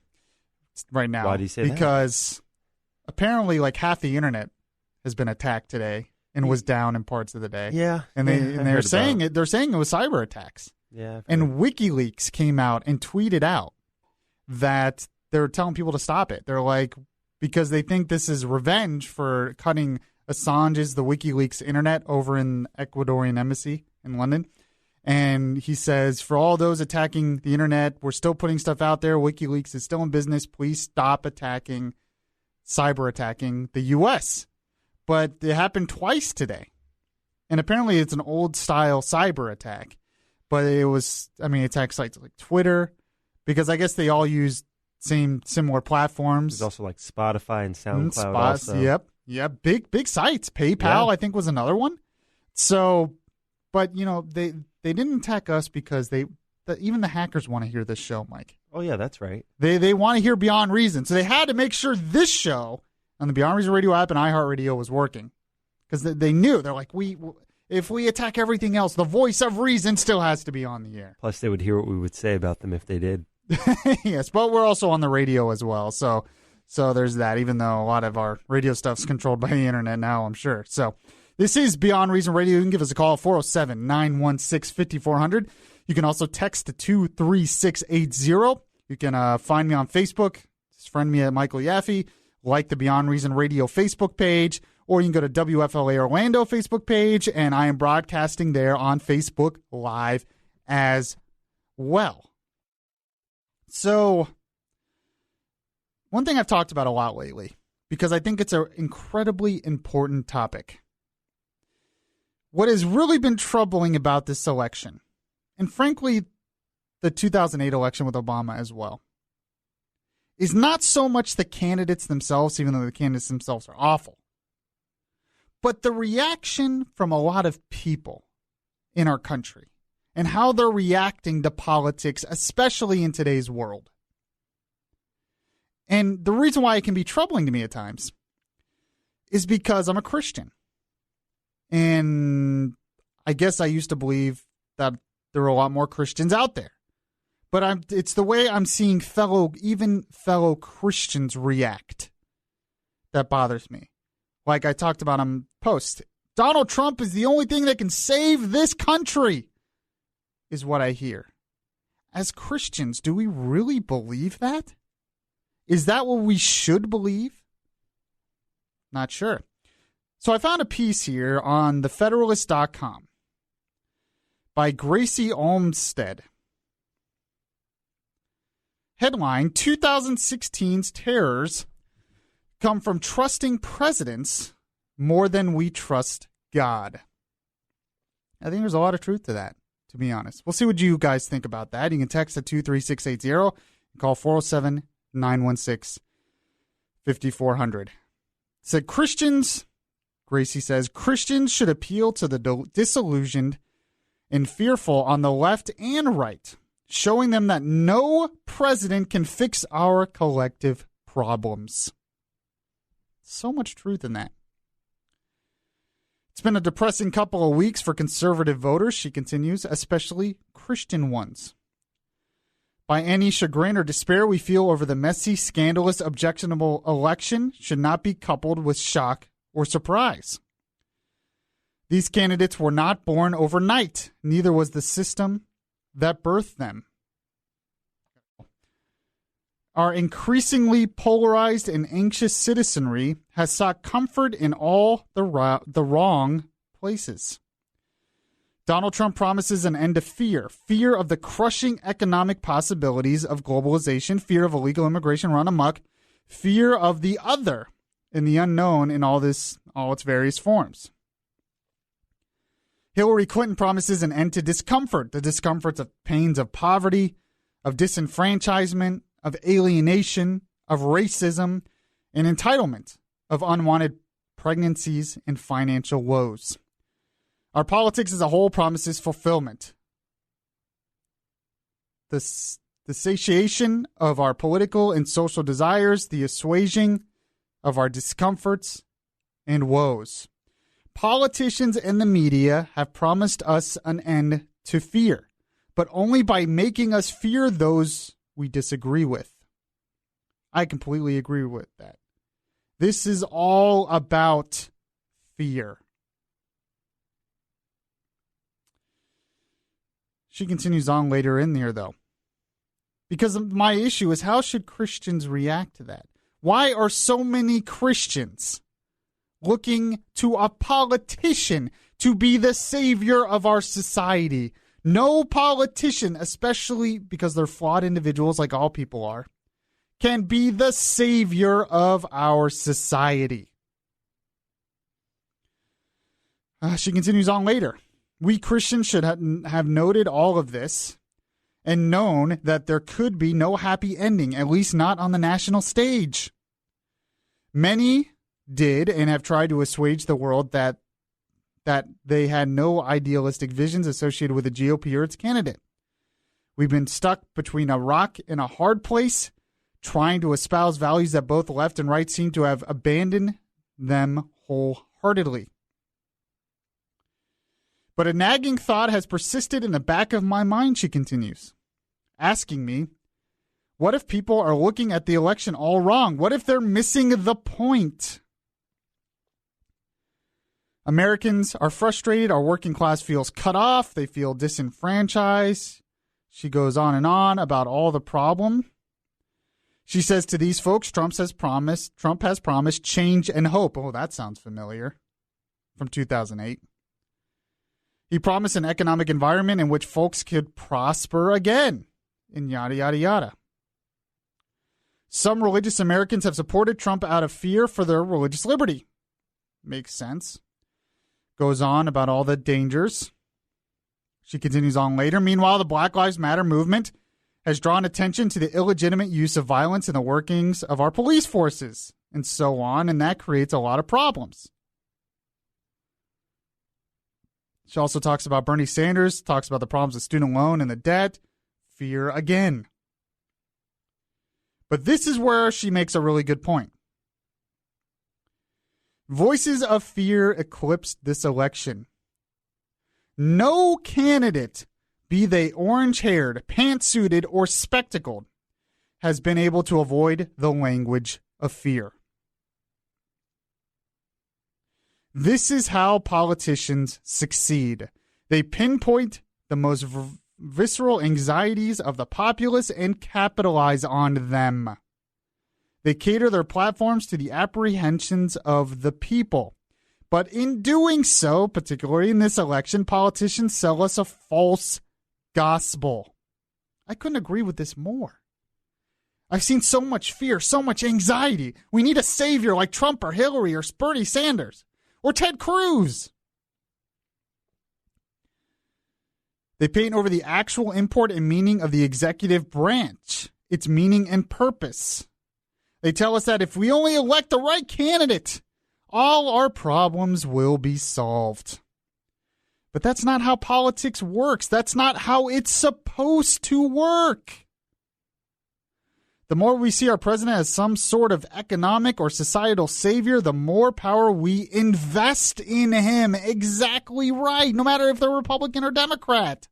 right now. Why do you say that? Because apparently, like, half the internet has been attacked today and was down in parts of the day. Yeah. And they're saying it. They're saying it was cyber attacks. Yeah. And WikiLeaks came out and tweeted out that they're telling people to stop it. They're like, because they think this is revenge for cutting Assange's, the WikiLeaks internet over in Ecuadorian embassy in London. And he says, for all those attacking the internet, we're still putting stuff out there. WikiLeaks is still in business. Please stop cyber attacking the U.S. But it happened twice today. And apparently it's an old style cyber attack. But it attack sites like Twitter, because I guess they all use similar platforms. There's also like Spotify and SoundCloud also. Yep. Big sites. PayPal, I think, was another one. So, but, they didn't attack us because even the hackers want to hear this show, Mike. Oh, yeah, that's right. They want to hear Beyond Reason. So they had to make sure this show on the Beyond Reason Radio app and iHeartRadio was working. Because they knew. They're like, if we attack everything else, the voice of reason still has to be on the air. Plus, they would hear what we would say about them if they did. Yes, but we're also on the radio as well. So there's that, even though a lot of our radio stuff's controlled by the internet now, I'm sure. So this is Beyond Reason Radio. You can give us a call, 407-916-5400. You can also text to 23680. You can find me on Facebook. Just friend me at Michael Yaffee. Like the Beyond Reason Radio Facebook page. Or you can go to WFLA Orlando Facebook page, and I am broadcasting there on Facebook Live as well. So, one thing I've talked about a lot lately, because I think it's an incredibly important topic. What has really been troubling about this election, and frankly, the 2008 election with Obama as well, is not so much the candidates themselves, even though the candidates themselves are awful, but the reaction from a lot of people in our country and how they're reacting to politics, especially in today's world. And the reason why it can be troubling to me at times is because I'm a Christian. And I guess I used to believe that there were a lot more Christians out there. But it's the way I'm seeing fellow Christians react that bothers me. Like I talked about on post, Donald Trump is the only thing that can save this country, is what I hear. As Christians, do we really believe that? Is that what we should believe? Not sure. So I found a piece here on thefederalist.com by Gracie Olmstead. Headline, 2016's terrors come from trusting presidents more than we trust God. I think there's a lot of truth to that, to be honest. We'll see what you guys think about that. You can text at 23680 and call 407-916-5400. Said Christians, Gracie says, Christians should appeal to the disillusioned and fearful on the left and right, showing them that no president can fix our collective problems. So much truth in that. It's been a depressing couple of weeks for conservative voters, she continues, especially Christian ones. By any chagrin or despair we feel over the messy, scandalous, objectionable election should not be coupled with shock or surprise. These candidates were not born overnight, neither was the system that birthed them. Our increasingly polarized and anxious citizenry has sought comfort in all the wrong places. Donald Trump promises an end to fear of the crushing economic possibilities of globalization, fear of illegal immigration run amok, fear of the other and the unknown in all its various forms. Hillary Clinton promises an end to discomfort, the discomforts of pains of poverty, of disenfranchisement, of alienation, of racism, and entitlement, of unwanted pregnancies and financial woes. Our politics as a whole promises fulfillment. The satiation of our political and social desires, the assuaging of our discomforts and woes. Politicians and the media have promised us an end to fear, but only by making us fear those we disagree with. I completely agree with that. This is all about fear. She continues on later in there, though. Because my issue is, how should Christians react to that? Why are so many Christians looking to a politician to be the savior of our society, No politician, especially because they're flawed individuals like all people are, can be the savior of our society. She continues on later. We Christians should have noted all of this and known that there could be no happy ending, at least not on the national stage. Many did and have tried to assuage the world that they had no idealistic visions associated with the GOP or its candidate. We've been stuck between a rock and a hard place, trying to espouse values that both left and right seem to have abandoned them wholeheartedly. But a nagging thought has persisted in the back of my mind, she continues, asking me, what if people are looking at the election all wrong? What if they're missing the point? Americans are frustrated. Our working class feels cut off. They feel disenfranchised. She goes on and on about all the problem. She says to these folks, Trump has promised change and hope. Oh, that sounds familiar. From 2008. He promised an economic environment in which folks could prosper again, and yada, yada, yada. Some religious Americans have supported Trump out of fear for their religious liberty. Makes sense. Goes on about all the dangers. She continues on later. Meanwhile, the Black Lives Matter movement has drawn attention to the illegitimate use of violence in the workings of our police forces, and so on, and that creates a lot of problems. She also talks about Bernie Sanders, talks about the problems with student loan and the debt. Fear again. But this is where she makes a really good point. Voices of fear eclipsed this election. No candidate, be they orange-haired, pantsuited, or spectacled, has been able to avoid the language of fear. This is how politicians succeed. They pinpoint the most visceral anxieties of the populace and capitalize on them. They cater their platforms to the apprehensions of the people. But in doing so, particularly in this election, politicians sell us a false gospel. I couldn't agree with this more. I've seen so much fear, so much anxiety. We need a savior like Trump or Hillary or Bernie Sanders or Ted Cruz. They paint over the actual import and meaning of the executive branch, its meaning and purpose. They tell us that if we only elect the right candidate, all our problems will be solved. But that's not how politics works. That's not how it's supposed to work. The more we see our president as some sort of economic or societal savior, the more power we invest in him. Exactly right, no matter if they're Republican or Democrat.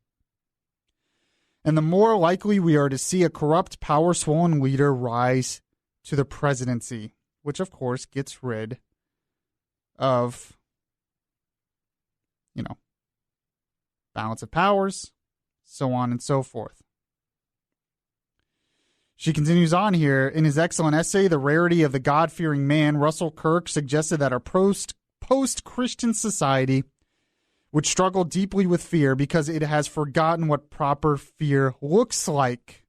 And the more likely we are to see a corrupt, power-swollen leader rise to the presidency, which of course gets rid of, balance of powers, so on and so forth. She continues on here. In his excellent essay, The Rarity of the God-Fearing Man, Russell Kirk suggested that our post-Christian society would struggle deeply with fear because it has forgotten what proper fear looks like.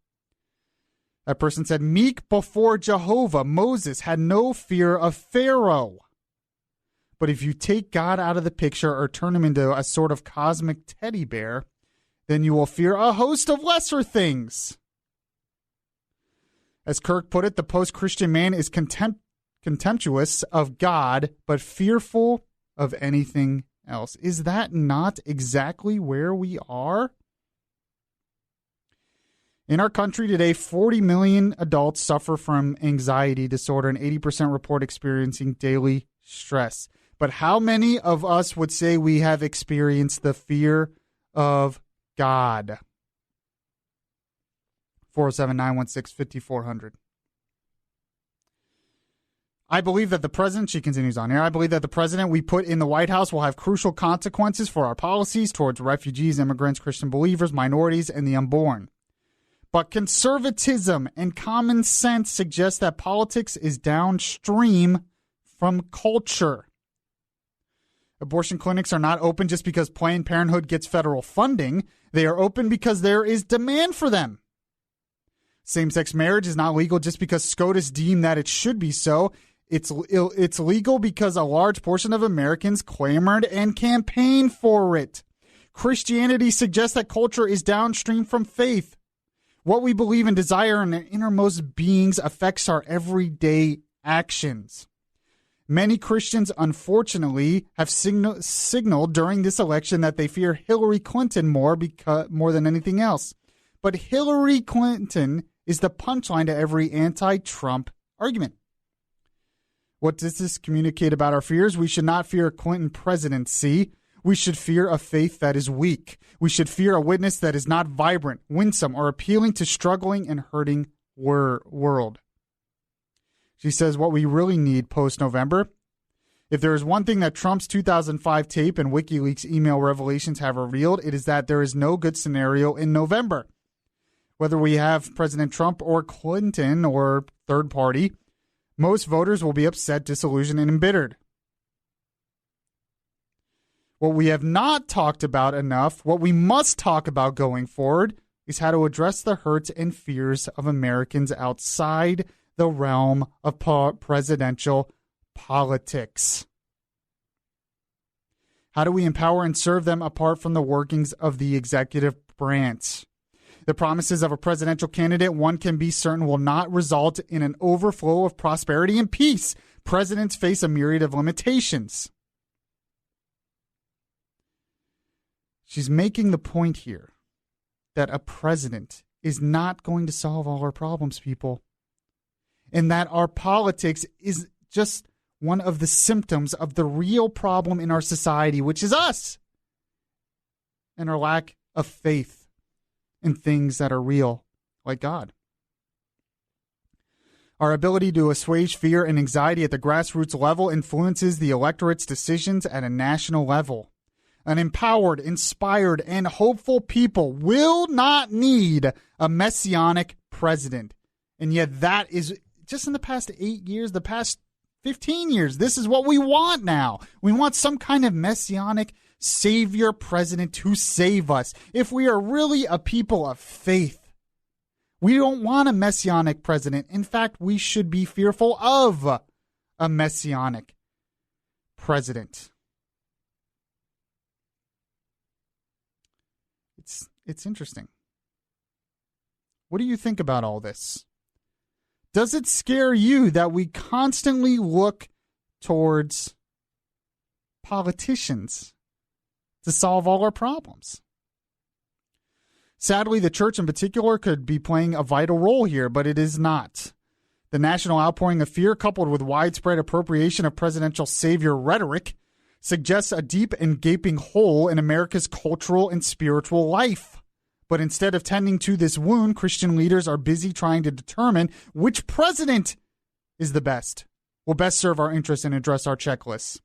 That person said, meek before Jehovah, Moses had no fear of Pharaoh. But if you take God out of the picture or turn him into a sort of cosmic teddy bear, then you will fear a host of lesser things. As Kirk put it, the post-Christian man is contemptuous of God, but fearful of anything else. Is that not exactly where we are? In our country today, 40 million adults suffer from anxiety disorder and 80% report experiencing daily stress. But how many of us would say we have experienced the fear of God? 407-916-5400. I believe that the president, she continues on here, I believe that the president we put in the White House will have crucial consequences for our policies towards refugees, immigrants, Christian believers, minorities, and the unborn. But conservatism and common sense suggest that politics is downstream from culture. Abortion clinics are not open just because Planned Parenthood gets federal funding. They are open because there is demand for them. Same-sex marriage is not legal just because SCOTUS deemed that it should be so. It's legal because a large portion of Americans clamored and campaigned for it. Christianity suggests that culture is downstream from faith. What we believe and desire in our innermost beings affects our everyday actions. Many Christians, unfortunately, have signaled during this election that they fear Hillary Clinton more than anything else. But Hillary Clinton is the punchline to every anti-Trump argument. What does this communicate about our fears? We should not fear a Clinton presidency. We should fear a faith that is weak. We should fear a witness that is not vibrant, winsome, or appealing to struggling and hurting world. She says what we really need post-November, if there is one thing that Trump's 2005 tape and WikiLeaks email revelations have revealed, it is that there is no good scenario in November. Whether we have President Trump or Clinton or third party, most voters will be upset, disillusioned, and embittered. What we have not talked about enough, what we must talk about going forward, is how to address the hurts and fears of Americans outside the realm of presidential politics. How do we empower and serve them apart from the workings of the executive branch? The promises of a presidential candidate, one can be certain, will not result in an overflow of prosperity and peace. Presidents face a myriad of limitations. She's making the point here that a president is not going to solve all our problems, people. And that our politics is just one of the symptoms of the real problem in our society, which is us and our lack of faith in things that are real, like God. Our ability to assuage fear and anxiety at the grassroots level influences the electorate's decisions at a national level. An empowered, inspired, and hopeful people will not need a messianic president. And yet that is, just in the past 8 years, the past 15 years, this is what we want now. We want some kind of messianic savior president to save us. If we are really a people of faith, we don't want a messianic president. In fact, we should be fearful of a messianic president. It's interesting. What do you think about all this? Does it scare you that we constantly look towards politicians to solve all our problems? Sadly, the church in particular could be playing a vital role here, but it is not. The national outpouring of fear, coupled with widespread appropriation of presidential savior rhetoric, suggests a deep and gaping hole in America's cultural and spiritual life. But instead of tending to this wound, Christian leaders are busy trying to determine which president is the best, will best serve our interests and address our checklists.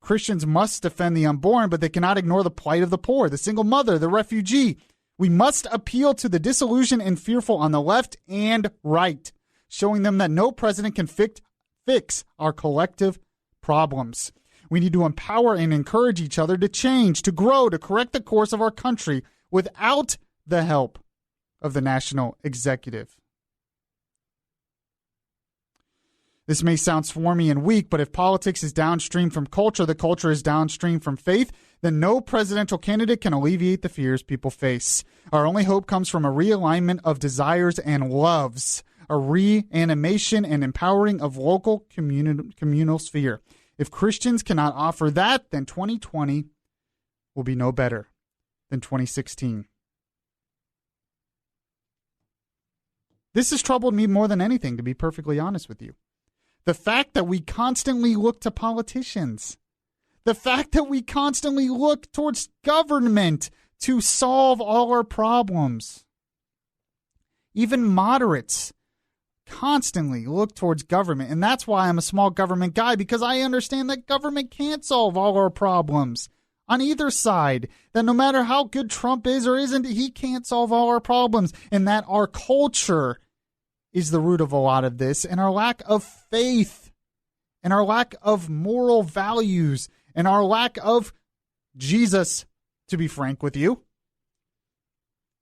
Christians must defend the unborn, but they cannot ignore the plight of the poor, the single mother, the refugee. We must appeal to the disillusioned and fearful on the left and right, showing them that no president can fix our collective problems. We need to empower and encourage each other to change, to grow, to correct the course of our country without the help of the national executive. This may sound swarmy and weak, but if politics is downstream from culture, the culture is downstream from faith, then no presidential candidate can alleviate the fears people face. Our only hope comes from a realignment of desires and loves, a reanimation and empowering of local communal sphere. If Christians cannot offer that, then 2020 will be no better than 2016. This has troubled me more than anything, to be perfectly honest with you. The fact that we constantly look to politicians. The fact that we constantly look towards government to solve all our problems. Even moderates constantly look towards government. And that's why I'm a small government guy, because I understand that government can't solve all our problems on either side. That no matter how good Trump is or isn't, he can't solve all our problems. And that our culture is the root of a lot of this, and our lack of faith and our lack of moral values and our lack of Jesus, to be frank with you,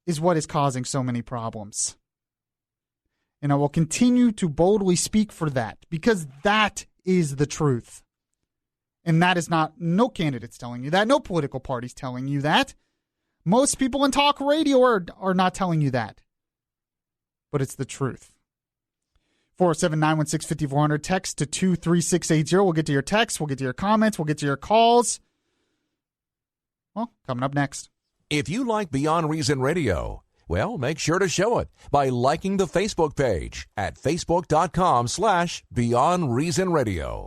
is what is causing so many problems. And I will continue to boldly speak for that, because that is the truth. And that is not, no candidate's telling you that. No political party's telling you that. Most people in talk radio are not telling you that. But it's the truth. 407-916-5400. Text to 23680. We'll get to your texts. We'll get to your comments. We'll get to your calls. Well, coming up next. If you like Beyond Reason Radio, well, make sure to show it by liking the Facebook page at facebook.com/Beyond Reason Radio.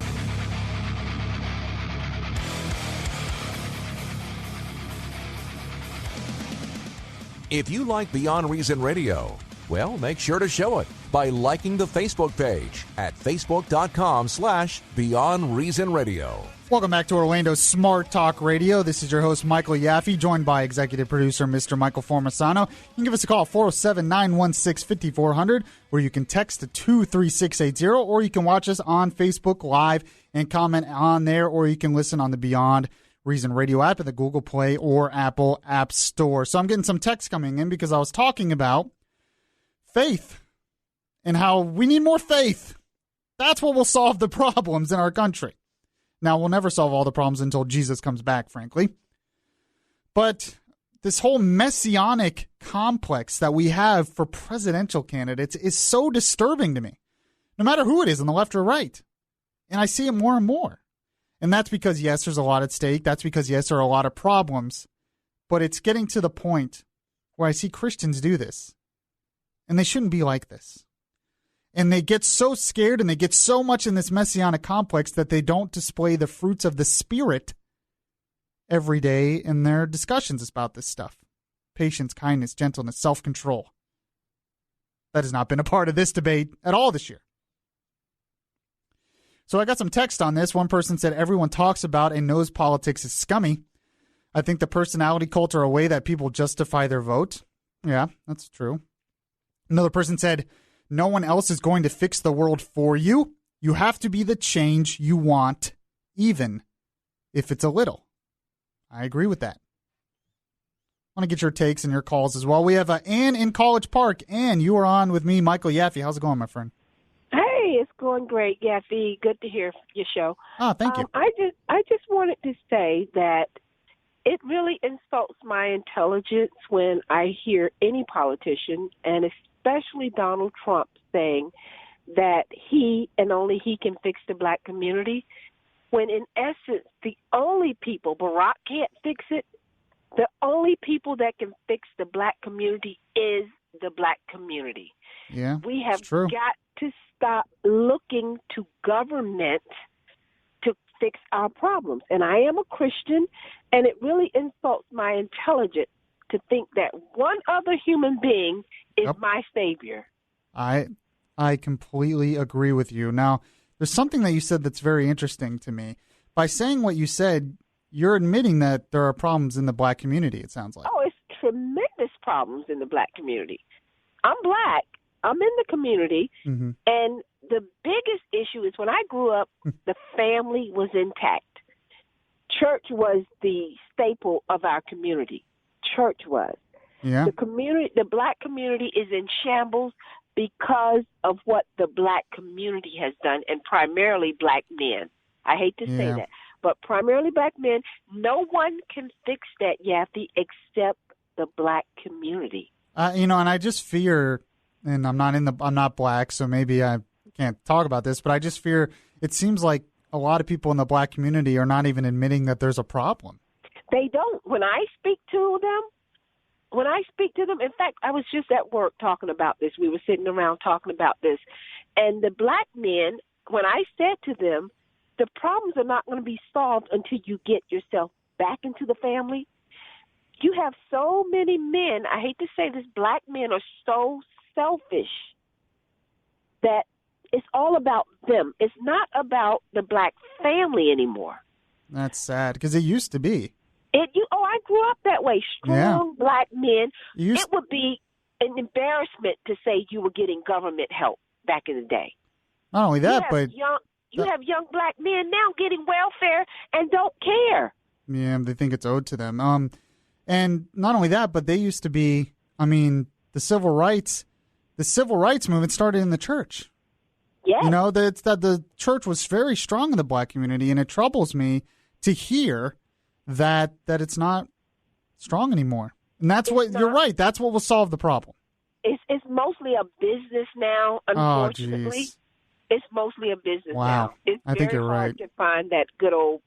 If you like Beyond Reason Radio, well, make sure to show it by liking the Facebook page at facebook.com/Beyond Reason Radio. Welcome back to Orlando's Smart Talk Radio. This is your host, Michael Yaffee, joined by executive producer, Mr. Michael Formasano. You can give us a call, 407-916-5400, where you can text to 23680, or you can watch us on Facebook Live and comment on there, or you can listen on the Beyond Reason Radio app at the Google Play or Apple App Store. So I'm getting some text coming in because I was talking about faith and how we need more faith. That's what will solve the problems in our country. Now, we'll never solve all the problems until Jesus comes back, frankly. But this whole messianic complex that we have for presidential candidates is so disturbing to me, no matter who it is, on the left or right. And I see it more and more. And that's because, yes, there's a lot at stake. That's because, yes, there are a lot of problems. But it's getting to the point where I see Christians do this. And they shouldn't be like this. And they get so scared and they get so much in this messianic complex that they don't display the fruits of the Spirit every day in their discussions about this stuff. Patience, kindness, gentleness, self-control. That has not been a part of this debate at all this year. So I got some text on this. One person said, everyone talks about and knows politics is scummy. I think the personality cult are a way that people justify their vote. Yeah, that's true. Another person said, no one else is going to fix the world for you. You have to be the change you want, even if it's a little. I agree with that. I want to get your takes and your calls as well. We have Ann in College Park. Ann, you are on with me, Michael Yaffee. How's it going, my friend? Hey, it's going great, Yaffee. Good to hear your show. Oh, thank you. I just wanted to say that it really insults my intelligence when I hear any politician, and especially Donald Trump, saying that he and only he can fix the black community, when in essence the only people, Barack can't fix it, the only people that can fix the black community is the black community. Yeah, we have true. got to stop looking to government to fix our problems. And I am a Christian, and it really insults my intelligence to think that one other human being is my savior. I completely agree with you. Now, there's something that you said that's very interesting to me. By saying what you said, you're admitting that there are problems in the black community, it sounds like. Oh, it's tremendous problems in the black community. I'm black. I'm in the community. Mm-hmm. And the biggest issue is when I grew up, the family was intact. Church was the staple of our community. Church was. Yeah. The black community is in shambles because of what the black community has done, and primarily black men. I hate to say that, but primarily black men. No one can fix that, Yaffee, except the black community. And I just fear, and I'm not black, so maybe I can't talk about this, but I just fear it seems like a lot of people in the black community are not even admitting that there's a problem. They don't. When I speak to them, in fact, I was just at work talking about this. We were sitting around talking about this. And the black men, when I said to them, the problems are not going to be solved until you get yourself back into the family. You have so many men, I hate to say this, black men are so selfish that it's all about them. It's not about the black family anymore. That's sad, because it used to be. I grew up that way. Strong black men. It would be an embarrassment to say you were getting government help back in the day. Not only that, but You have young black men now getting welfare and don't care. Yeah, they think it's owed to them. And not only that, but they used to be, the civil rights movement started in the church. Yeah. The church was very strong in the black community, and it troubles me to hear that it's not strong anymore. And you're right. That's what will solve the problem. It's mostly a business now, unfortunately. Oh, it's mostly a business wow. now. It's I think you're very hard right. to find that good old,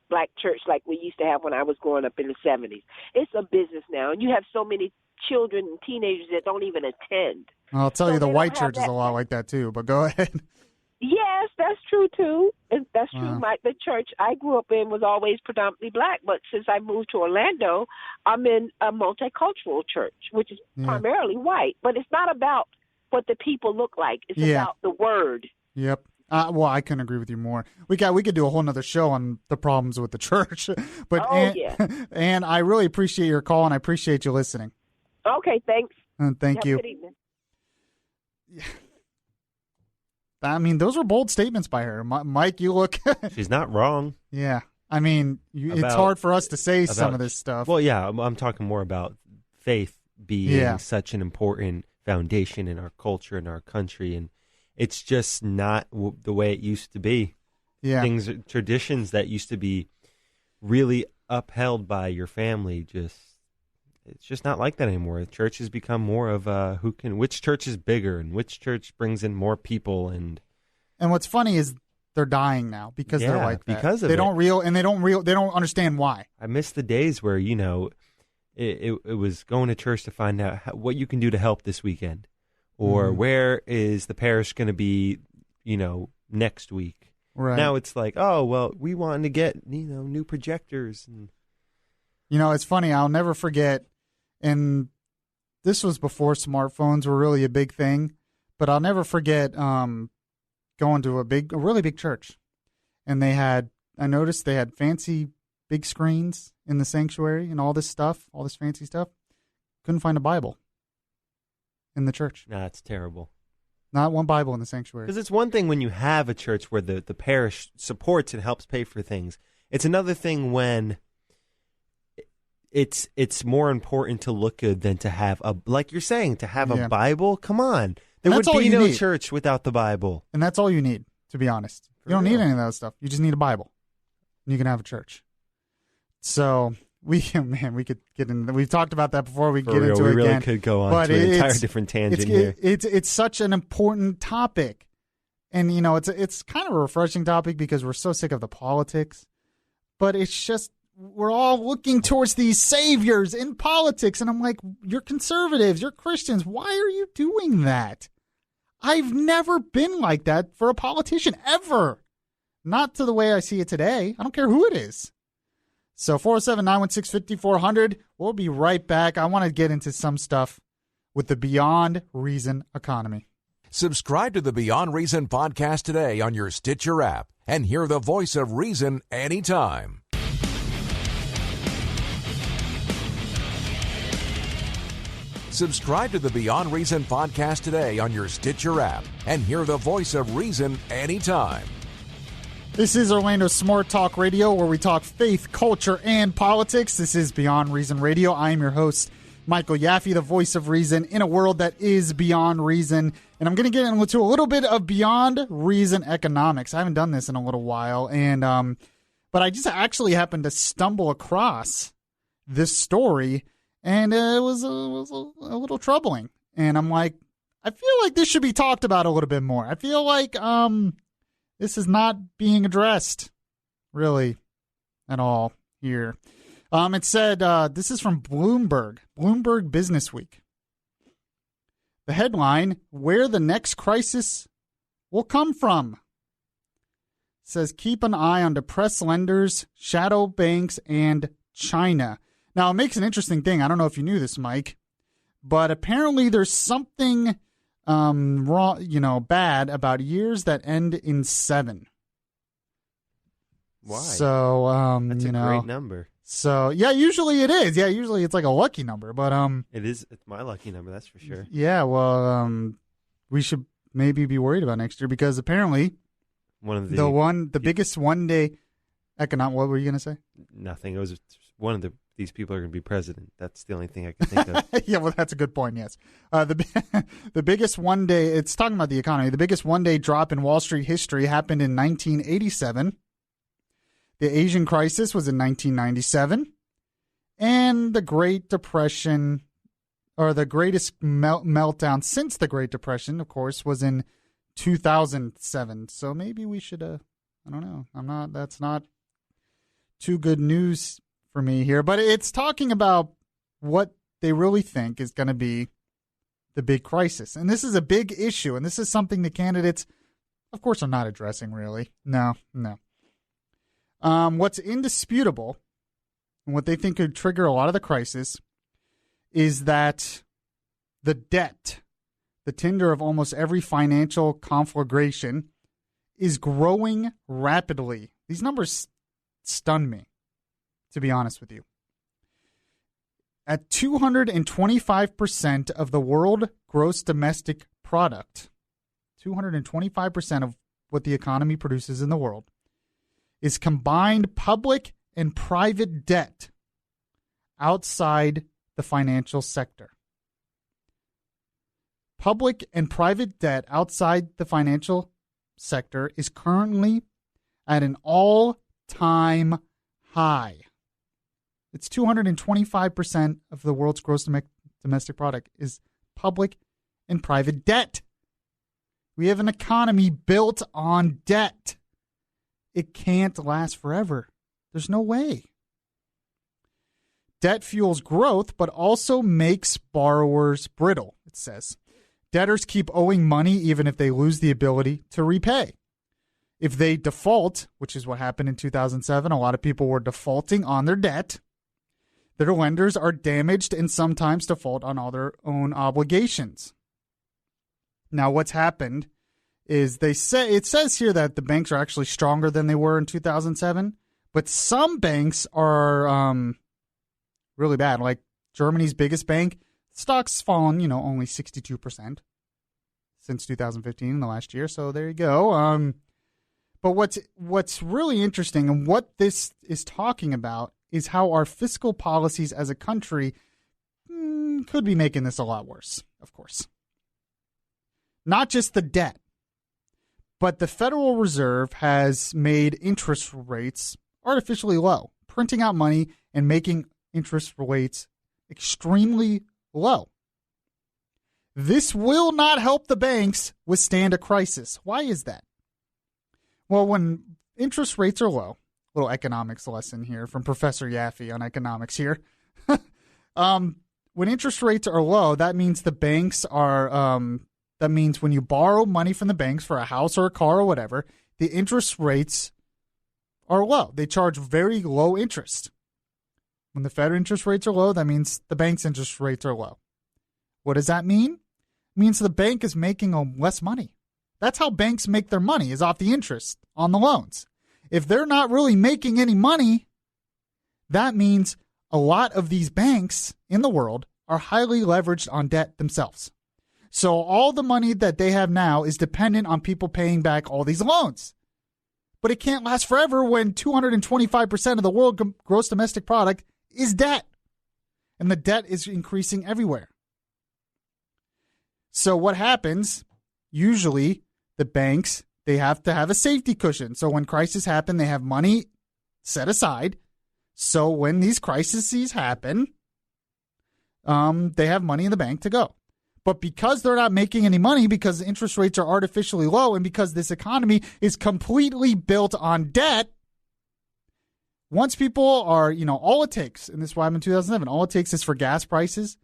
black church like we used to have when I was growing up in the 70s. It's a business now, and you have so many children and teenagers that don't even attend. I'll tell you, the white church is a lot like that too, but go ahead. Yes, that's true too. That's true. Wow. The church I grew up in was always predominantly black, but since I moved to Orlando, I'm in a multicultural church, which is primarily white. But it's not about what the people look like. It's about the word. Yep. Well, I couldn't agree with you more. We could do a whole nother show on the problems with the church. But and I really appreciate your call, and I appreciate you listening. Okay, thanks. Thank you. Good evening. Those were bold statements by her. Mike, you look... She's not wrong. Yeah. It's hard for us to say some of this stuff. Well, yeah, I'm talking more about faith being such an important foundation in our culture and our country, and it's just not the way it used to be. Yeah. Traditions that used to be really upheld by your family, it's just not like that anymore. The church has become more of which church is bigger and which church brings in more people, and what's funny is they're dying now because they're like that. Because of they don't understand why. I miss the days where it was going to church to find out what you can do to help this weekend, or where is the parish going to be, next week. Right now it's like, oh well, we wanted to get new projectors, and it's funny. I'll never forget. And this was before smartphones were really a big thing, but I'll never forget going to a really big church, and I noticed they had fancy big screens in the sanctuary and all this fancy stuff. Couldn't find a Bible in the church. Nah, it's terrible. Not one Bible in the sanctuary. Because it's one thing when you have a church where the parish supports and helps pay for things. It's another thing when it's more important to look good than to have like you're saying, to have a Bible. Come on. There would be no church without the Bible. And that's all you need, to be honest. You don't need any of that stuff. You just need a Bible. And you can have a church. So we could get into. We've talked about that before. We get into it again. We really could go on to an entire different tangent here. It's such an important topic, and it's kind of a refreshing topic because we're so sick of the politics. But it's just we're all looking towards these saviors in politics, and I'm like, you're conservatives, you're Christians. Why are you doing that? I've never been like that for a politician ever. Not to the way I see it today. I don't care who it is. So 407-916-5400. We'll be right back. I want to get into some stuff with the Beyond Reason economy. Subscribe to the Beyond Reason podcast today on your Stitcher app and hear the voice of reason anytime. Subscribe to the Beyond Reason podcast today on your Stitcher app and hear the voice of reason anytime. This is Orlando Smart Talk Radio, where we talk faith, culture, and politics. This is Beyond Reason Radio. I am your host, Michael Yaffee, the voice of reason in a world that is beyond reason. And I'm going to get into a little bit of Beyond Reason economics. I haven't done this in a little while, but I just actually happened to stumble across this story, and it was a little troubling. And I'm like, I feel like this should be talked about a little bit more. I feel like this is not being addressed, really, at all here. It said, this is from Bloomberg Business Week. The headline, Where the Next Crisis Will Come From. It says, keep an eye on depressed lenders, shadow banks, and China. Now, it makes an interesting thing. I don't know if you knew this, Mike, but apparently there's something wrong, bad about years that end in 7. Why? So, that's a great number. So, yeah, usually it is. Yeah, usually it's like a lucky number, but it is. It's my lucky number, that's for sure. Yeah, well, we should maybe be worried about next year because apparently one of the biggest one-day economic. What were you going to say? Nothing. It was one of these people are going to be president. That's the only thing I can think of. Yeah, well, that's a good point. Yes, the biggest one-day. It's talking about the economy. The biggest one-day drop in Wall Street history happened in 1987. The Asian crisis was in 1997, and the Great Depression, or the greatest meltdown since the Great Depression, of course, was in 2007. So maybe we should. I don't know. That's not too good news for me here, but it's talking about what they really think is going to be the big crisis. And this is a big issue, and this is something the candidates, of course, are not addressing really. No. What's indisputable, and what they think could trigger a lot of the crisis, is that the debt, the tinder of almost every financial conflagration, is growing rapidly. These numbers stun me, to be honest with you. At 225% of the world gross domestic product, 225% of what the economy produces in the world, is combined public and private debt outside the financial sector. Public and private debt outside the financial sector is currently at an all-time high. It's 225% of the world's gross domestic product is public and private debt. We have an economy built on debt. It can't last forever. There's no way. Debt fuels growth, but also makes borrowers brittle, it says. Debtors keep owing money even if they lose the ability to repay. If they default, which is what happened in 2007, a lot of people were defaulting on their debt. Their lenders are damaged and sometimes default on all their own obligations. Now, what's happened is it says here that the banks are actually stronger than they were in 2007, but some banks are really bad. Like Germany's biggest bank, stock's fallen, only 62% since 2015 in the last year. So there you go. But what's really interesting and what this is talking about is how our fiscal policies as a country could be making this a lot worse, of course. Not just the debt, but the Federal Reserve has made interest rates artificially low, printing out money and making interest rates extremely low. This will not help the banks withstand a crisis. Why is that? Well, when interest rates are low, little economics lesson here from Professor Yaffee on economics here. When interest rates are low, that means the banks are, that means when you borrow money from the banks for a house or a car or whatever, the interest rates are low. They charge very low interest. When the Fed interest rates are low, that means the bank's interest rates are low. What does that mean? It means the bank is making less money. That's how banks make their money, is off the interest on the loans. If they're not really making any money, that means a lot of these banks in the world are highly leveraged on debt themselves. So all the money that they have now is dependent on people paying back all these loans. But it can't last forever when 225% of the world gross domestic product is debt. And the debt is increasing everywhere. So what happens? Usually the banks, they have to have a safety cushion. So when crises happen, they have money set aside. So when these crises happen, they have money in the bank to go. But because they're not making any money, because interest rates are artificially low, and because this economy is completely built on debt, once people are, all it takes, and this is why I'm in 2007, all it takes is for gas prices,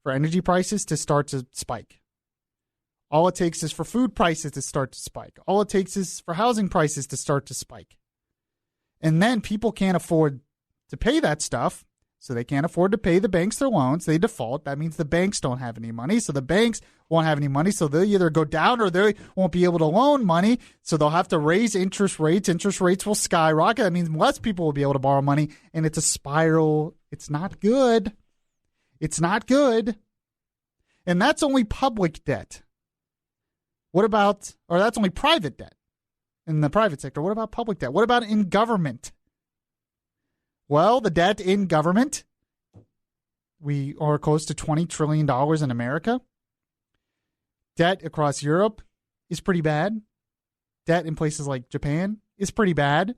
for energy prices to start to spike. All it takes is for food prices to start to spike. All it takes is for housing prices to start to spike. And then people can't afford to pay that stuff, so they can't afford to pay the banks their loans. They default. That means the banks don't have any money, so the banks won't have any money, so they'll either go down or they won't be able to loan money, so they'll have to raise interest rates. Interest rates will skyrocket. That means less people will be able to borrow money, and it's a spiral. It's not good. It's not good. And that's only public debt. That's only private debt. in the private sector? What about public debt? What about in government? Well, the debt in government, we are close to $20 trillion in America. Debt across Europe is pretty bad. Debt in places like Japan is pretty bad.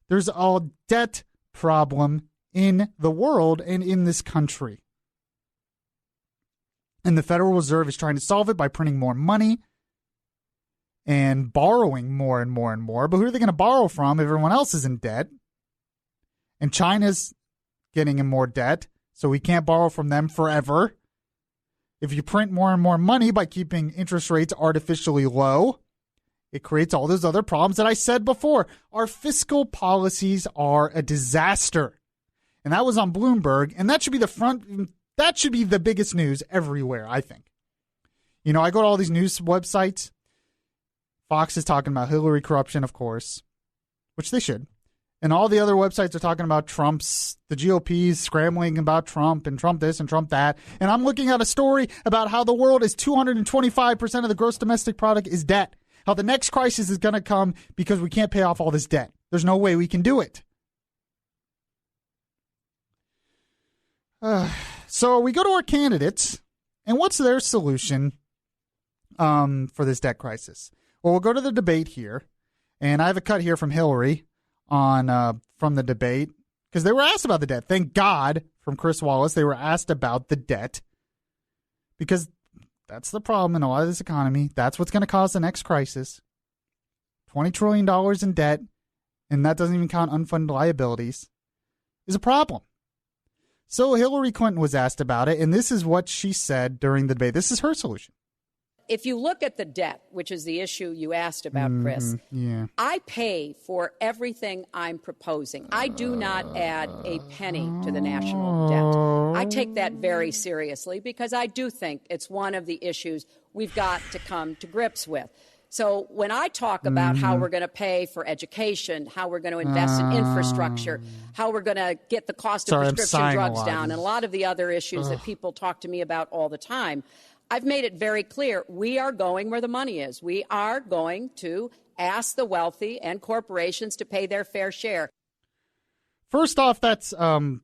There's a debt problem in the world and in this country. And the Federal Reserve is trying to solve it by printing more money and borrowing more and more and more. But who are they going to borrow from if everyone else is in debt? And China's getting in more debt, so we can't borrow from them forever. If you print more and more money by keeping interest rates artificially low, it creates all those other problems that I said before. Our fiscal policies are a disaster. And that was on Bloomberg, and that should be the biggest news everywhere, I think. You know, I go to all these news websites. Fox is talking about Hillary corruption, of course, which they should. And all the other websites are talking about the GOP's scrambling about Trump and Trump this and Trump that. And I'm looking at a story about how the world is 225% of the gross domestic product is debt. How the next crisis is going to come because we can't pay off all this debt. There's no way we can do it. So we go to our candidates, and what's their solution for this debt crisis? Well, we'll go to the debate here, and I have a cut here from Hillary from the debate because they were asked about the debt. Thank God, from Chris Wallace, they were asked about the debt because that's the problem in a lot of this economy. That's what's going to cause the next crisis. $20 trillion in debt, and that doesn't even count unfunded liabilities, is a problem. So Hillary Clinton was asked about it, and this is what she said during the debate. This is her solution. If you look at the debt, which is the issue you asked about, Chris, I pay for everything I'm proposing. I do not add a penny to the national debt. I take that very seriously because I do think it's one of the issues we've got to come to grips with. So when I talk about how we're going to pay for education, how we're going to invest in infrastructure, how we're going to get the cost of prescription drugs down, and a lot of the other issues that people talk to me about all the time, I've made it very clear we are going where the money is. We are going to ask the wealthy and corporations to pay their fair share. First off, that's a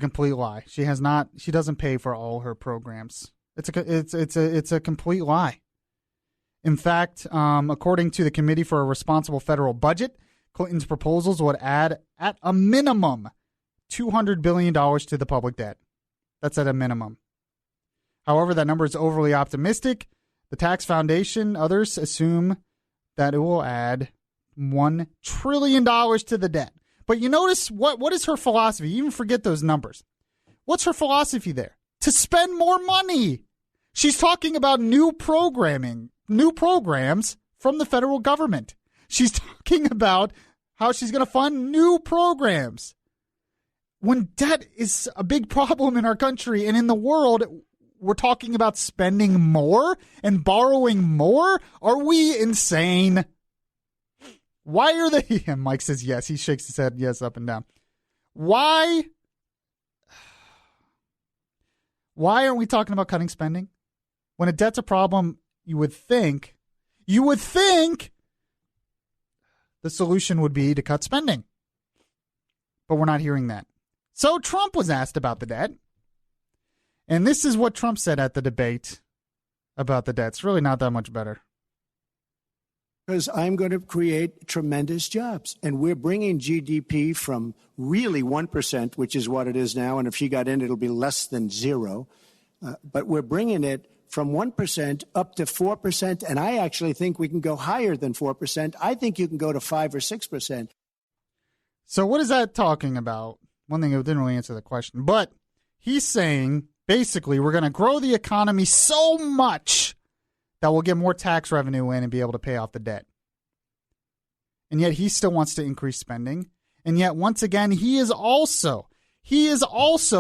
complete lie. She doesn't pay for all her programs. It's a complete lie. In fact, according to the Committee for a Responsible Federal Budget, Clinton's proposals would add, at a minimum, $200 billion to the public debt. That's at a minimum. However, that number is overly optimistic. The Tax Foundation, others assume that it will add $1 trillion to the debt. But you notice what is her philosophy? You even forget those numbers. What's her philosophy there? To spend more money. She's talking about new programs from the federal government. She's talking about how she's going to fund new programs. When debt is a big problem in our country and in the world, we're talking about spending more and borrowing more? Are we insane? Why are they? And Mike says yes. He shakes his head yes up and down. Why aren't we talking about cutting spending? When a debt's a problem, you would think the solution would be to cut spending. But we're not hearing that. So Trump was asked about the debt. And this is what Trump said at the debate about the debt. It's really not that much better. Because I'm going to create tremendous jobs. And we're bringing GDP from really 1%, which is what it is now. And if she got in, it'll be less than zero. But we're bringing it from 1% up to 4%. And I actually think we can go higher than 4%. I think you can go to 5 or 6%. So what is that talking about? One thing, it didn't really answer the question. But he's saying, basically, we're going to grow the economy so much that we'll get more tax revenue in and be able to pay off the debt. And yet he still wants to increase spending. And yet, once again, he is also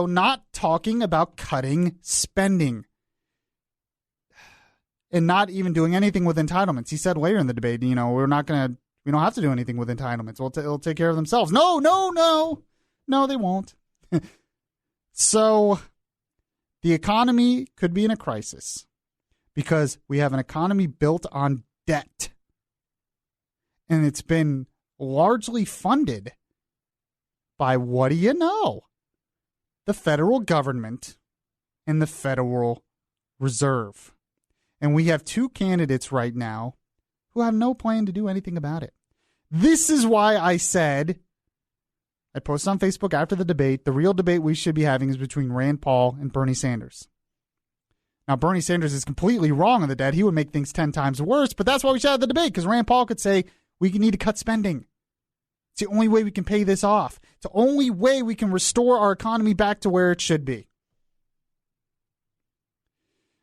not talking about cutting spending and not even doing anything with entitlements. He said later in the debate, we don't have to do anything with entitlements. It'll take care of themselves. No, they won't. So the economy could be in a crisis because we have an economy built on debt. And it's been largely funded by, what do you know? The federal government and the Federal Reserve. And we have two candidates right now who have no plan to do anything about it. This is why I said, I posted on Facebook after the debate, the real debate we should be having is between Rand Paul and Bernie Sanders. Now, Bernie Sanders is completely wrong on the debt. He would make things 10 times worse, but that's why we should have the debate, because Rand Paul could say, we need to cut spending. It's the only way we can pay this off. It's the only way we can restore our economy back to where it should be.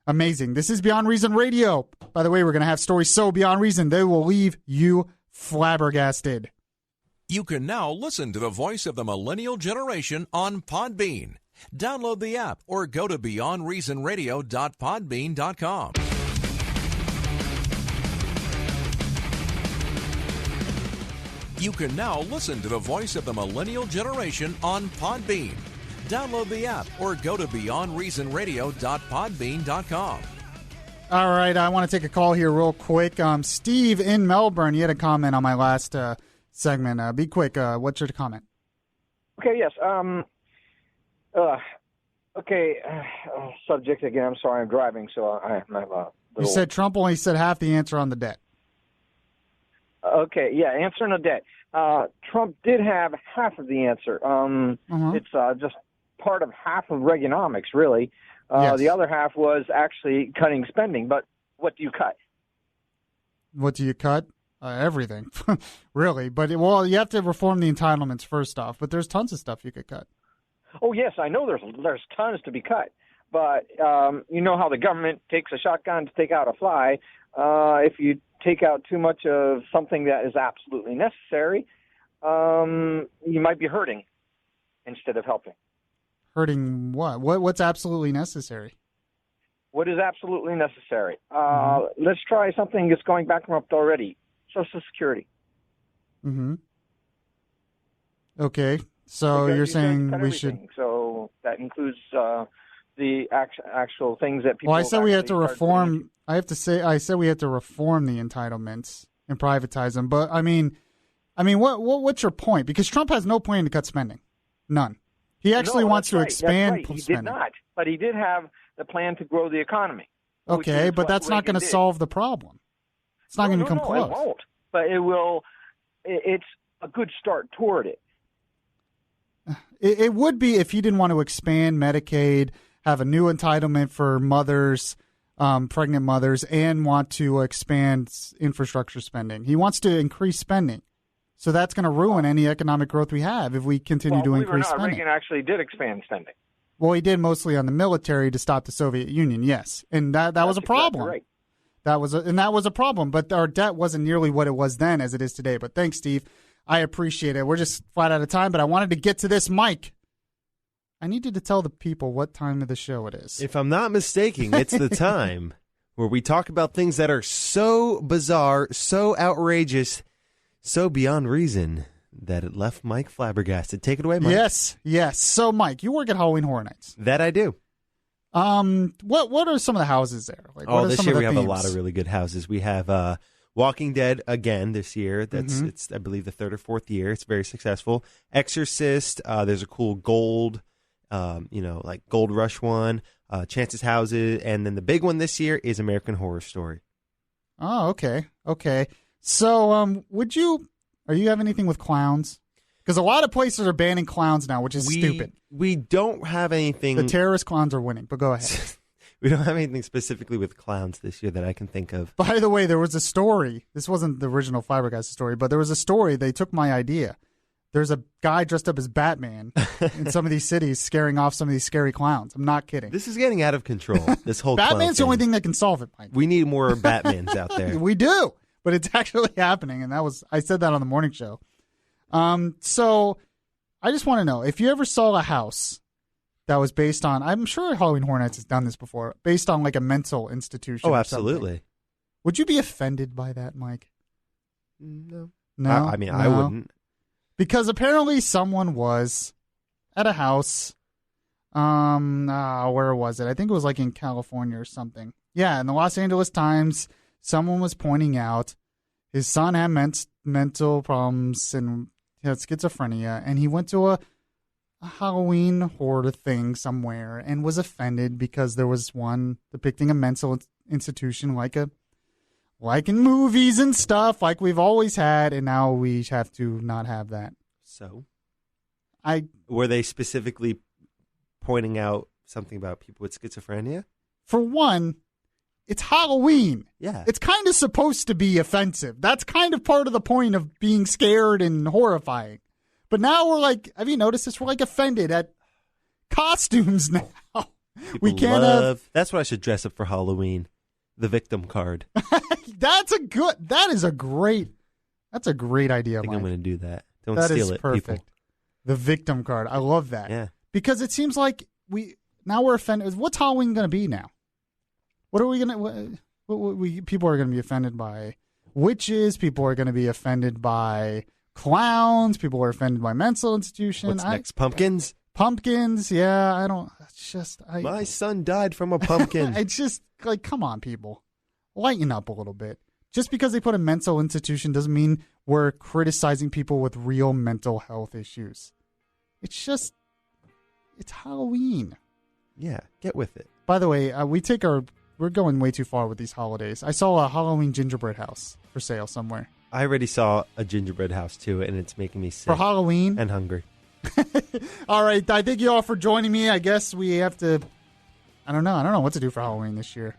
Amazing. This is Beyond Reason Radio. By the way, we're going to have stories so beyond reason, they will leave you flabbergasted. You can now listen to the voice of the millennial generation on Podbean. Download the app or go to beyondreasonradio.podbean.com. You can now listen to the voice of the millennial generation on Podbean. Download the app or go to beyondreasonradio.podbean.com. All right, I want to take a call here real quick. Steve in Melbourne, you had a comment on my last segment. Be quick. What's your comment? Okay, yes. Subject again. I'm sorry, I'm driving, so I have a little... You said Trump only said half the answer on the debt. Okay, yeah, answer on the debt. Trump did have half of the answer. It's just part of half of Reaganomics, really. Yes. The other half was actually cutting spending. But what do you cut? What do you cut? Everything, really. But, you have to reform the entitlements first off. But there's tons of stuff you could cut. Oh, yes, I know there's tons to be cut. But you know how the government takes a shotgun to take out a fly. If you take out too much of something that is absolutely necessary, you might be hurting instead of helping. Hurting what? What's absolutely necessary? What is absolutely necessary? Let's try something that's going bankrupt already. Social Security. Mm-hmm. Okay. So because you're saying we should... So that includes the actual things that people... Well, I said we have to reform... I said we had to reform the entitlements and privatize them. But, I mean, what's your point? Because Trump has no plan to cut spending. None. He actually wants to expand spending. He did not. But he did have the plan to grow the economy. Okay, but that's not going to solve the problem. It's not going to come close. It won't. But it will. It's a good start toward it. It would be if he didn't want to expand Medicaid, have a new entitlement for mothers, pregnant mothers, and want to expand infrastructure spending. He wants to increase spending. So that's going to ruin any economic growth we have if we continue to increase spending. Reagan actually did expand spending. Well, he did mostly on the military to stop the Soviet Union, yes. And that was a problem. Exactly right. That was a problem, but our debt wasn't nearly what it was then as it is today. But thanks, Steve. I appreciate it. We're just flat out of time, but I wanted to get to this, Mike. I needed to tell the people what time of the show it is. If I'm not mistaken, it's the time where we talk about things that are so bizarre, so outrageous, so beyond reason that it left Mike flabbergasted. Take it away, Mike. Yes. So, Mike, you work at Halloween Horror Nights. That I do. What are some of the houses there? This year we have a lot of really good houses. We have Walking Dead again this year. It's I believe the third or fourth year. It's very successful. Exorcist. There's a cool gold, like Gold Rush one. Chance's Houses, and then the big one this year is American Horror Story. Oh, okay. So, are you have anything with clowns? Because a lot of places are banning clowns now, which is stupid. We don't have anything. The terrorist clowns are winning, but go ahead. We don't have anything specifically with clowns this year that I can think of. By the way, there was a story. This wasn't the original Fiberglass story, but there was a story. They took my idea. There's a guy dressed up as Batman in some of these cities scaring off some of these scary clowns. I'm not kidding. This is getting out of control, this whole Batman's the only thing that can solve it, Mike. We need more Batmans out there. We do, but it's actually happening, and I said that on the morning show. So I just want to know, if you ever saw a house that was based on, I'm sure Halloween Horror Nights has done this before, based on like a mental institution. Oh, absolutely. Would you be offended by that, Mike? No. I wouldn't. Because apparently someone was at a house. Where was it? I think it was like in California or something. Yeah, in the Los Angeles Times, someone was pointing out his son had mental problems and schizophrenia, and he went to a Halloween horror thing somewhere and was offended because there was one depicting a mental institution like in movies and stuff, like we've always had, and now we have to not have that. So, were they specifically pointing out something about people with schizophrenia? For one, it's Halloween. Yeah. It's kind of supposed to be offensive. That's kind of part of the point of being scared and horrifying. But now we're like, have you noticed this? We're like offended at costumes now. We can't have. That's what I should dress up for Halloween. The victim card. That's a great idea. I think Mike. I'm going to do that. Don't that steal is it, perfect. people. The victim card. I love that. Yeah. Because it seems like we're offended. What's Halloween going to be now? What are we going to? People are going to be offended by witches. People are going to be offended by clowns. People are offended by mental institutions. What's next? Pumpkins? Pumpkins. Yeah, I don't. It's just my son died from a pumpkin. It's just like, come on, people, lighten up a little bit. Just because they put a mental institution doesn't mean we're criticizing people with real mental health issues. It's Halloween. Yeah, get with it. By the way, we're going way too far with these holidays. I saw a Halloween gingerbread house for sale somewhere. I already saw a gingerbread house too, and it's making me sick. For Halloween? And hungry. All right, I thank you all for joining me. I guess we have to, I don't know what to do for Halloween this year.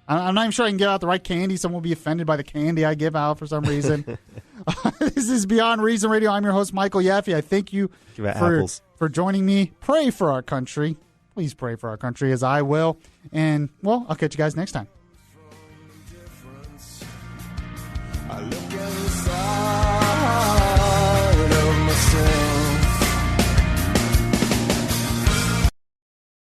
I'm not even sure I can get out the right candy. Someone will be offended by the candy I give out for some reason. This is Beyond Reason Radio. I'm your host, Michael Yaffee. I thank you for joining me. Pray for our country. Please pray for our country, as I will. And, well, I'll catch you guys next time. I look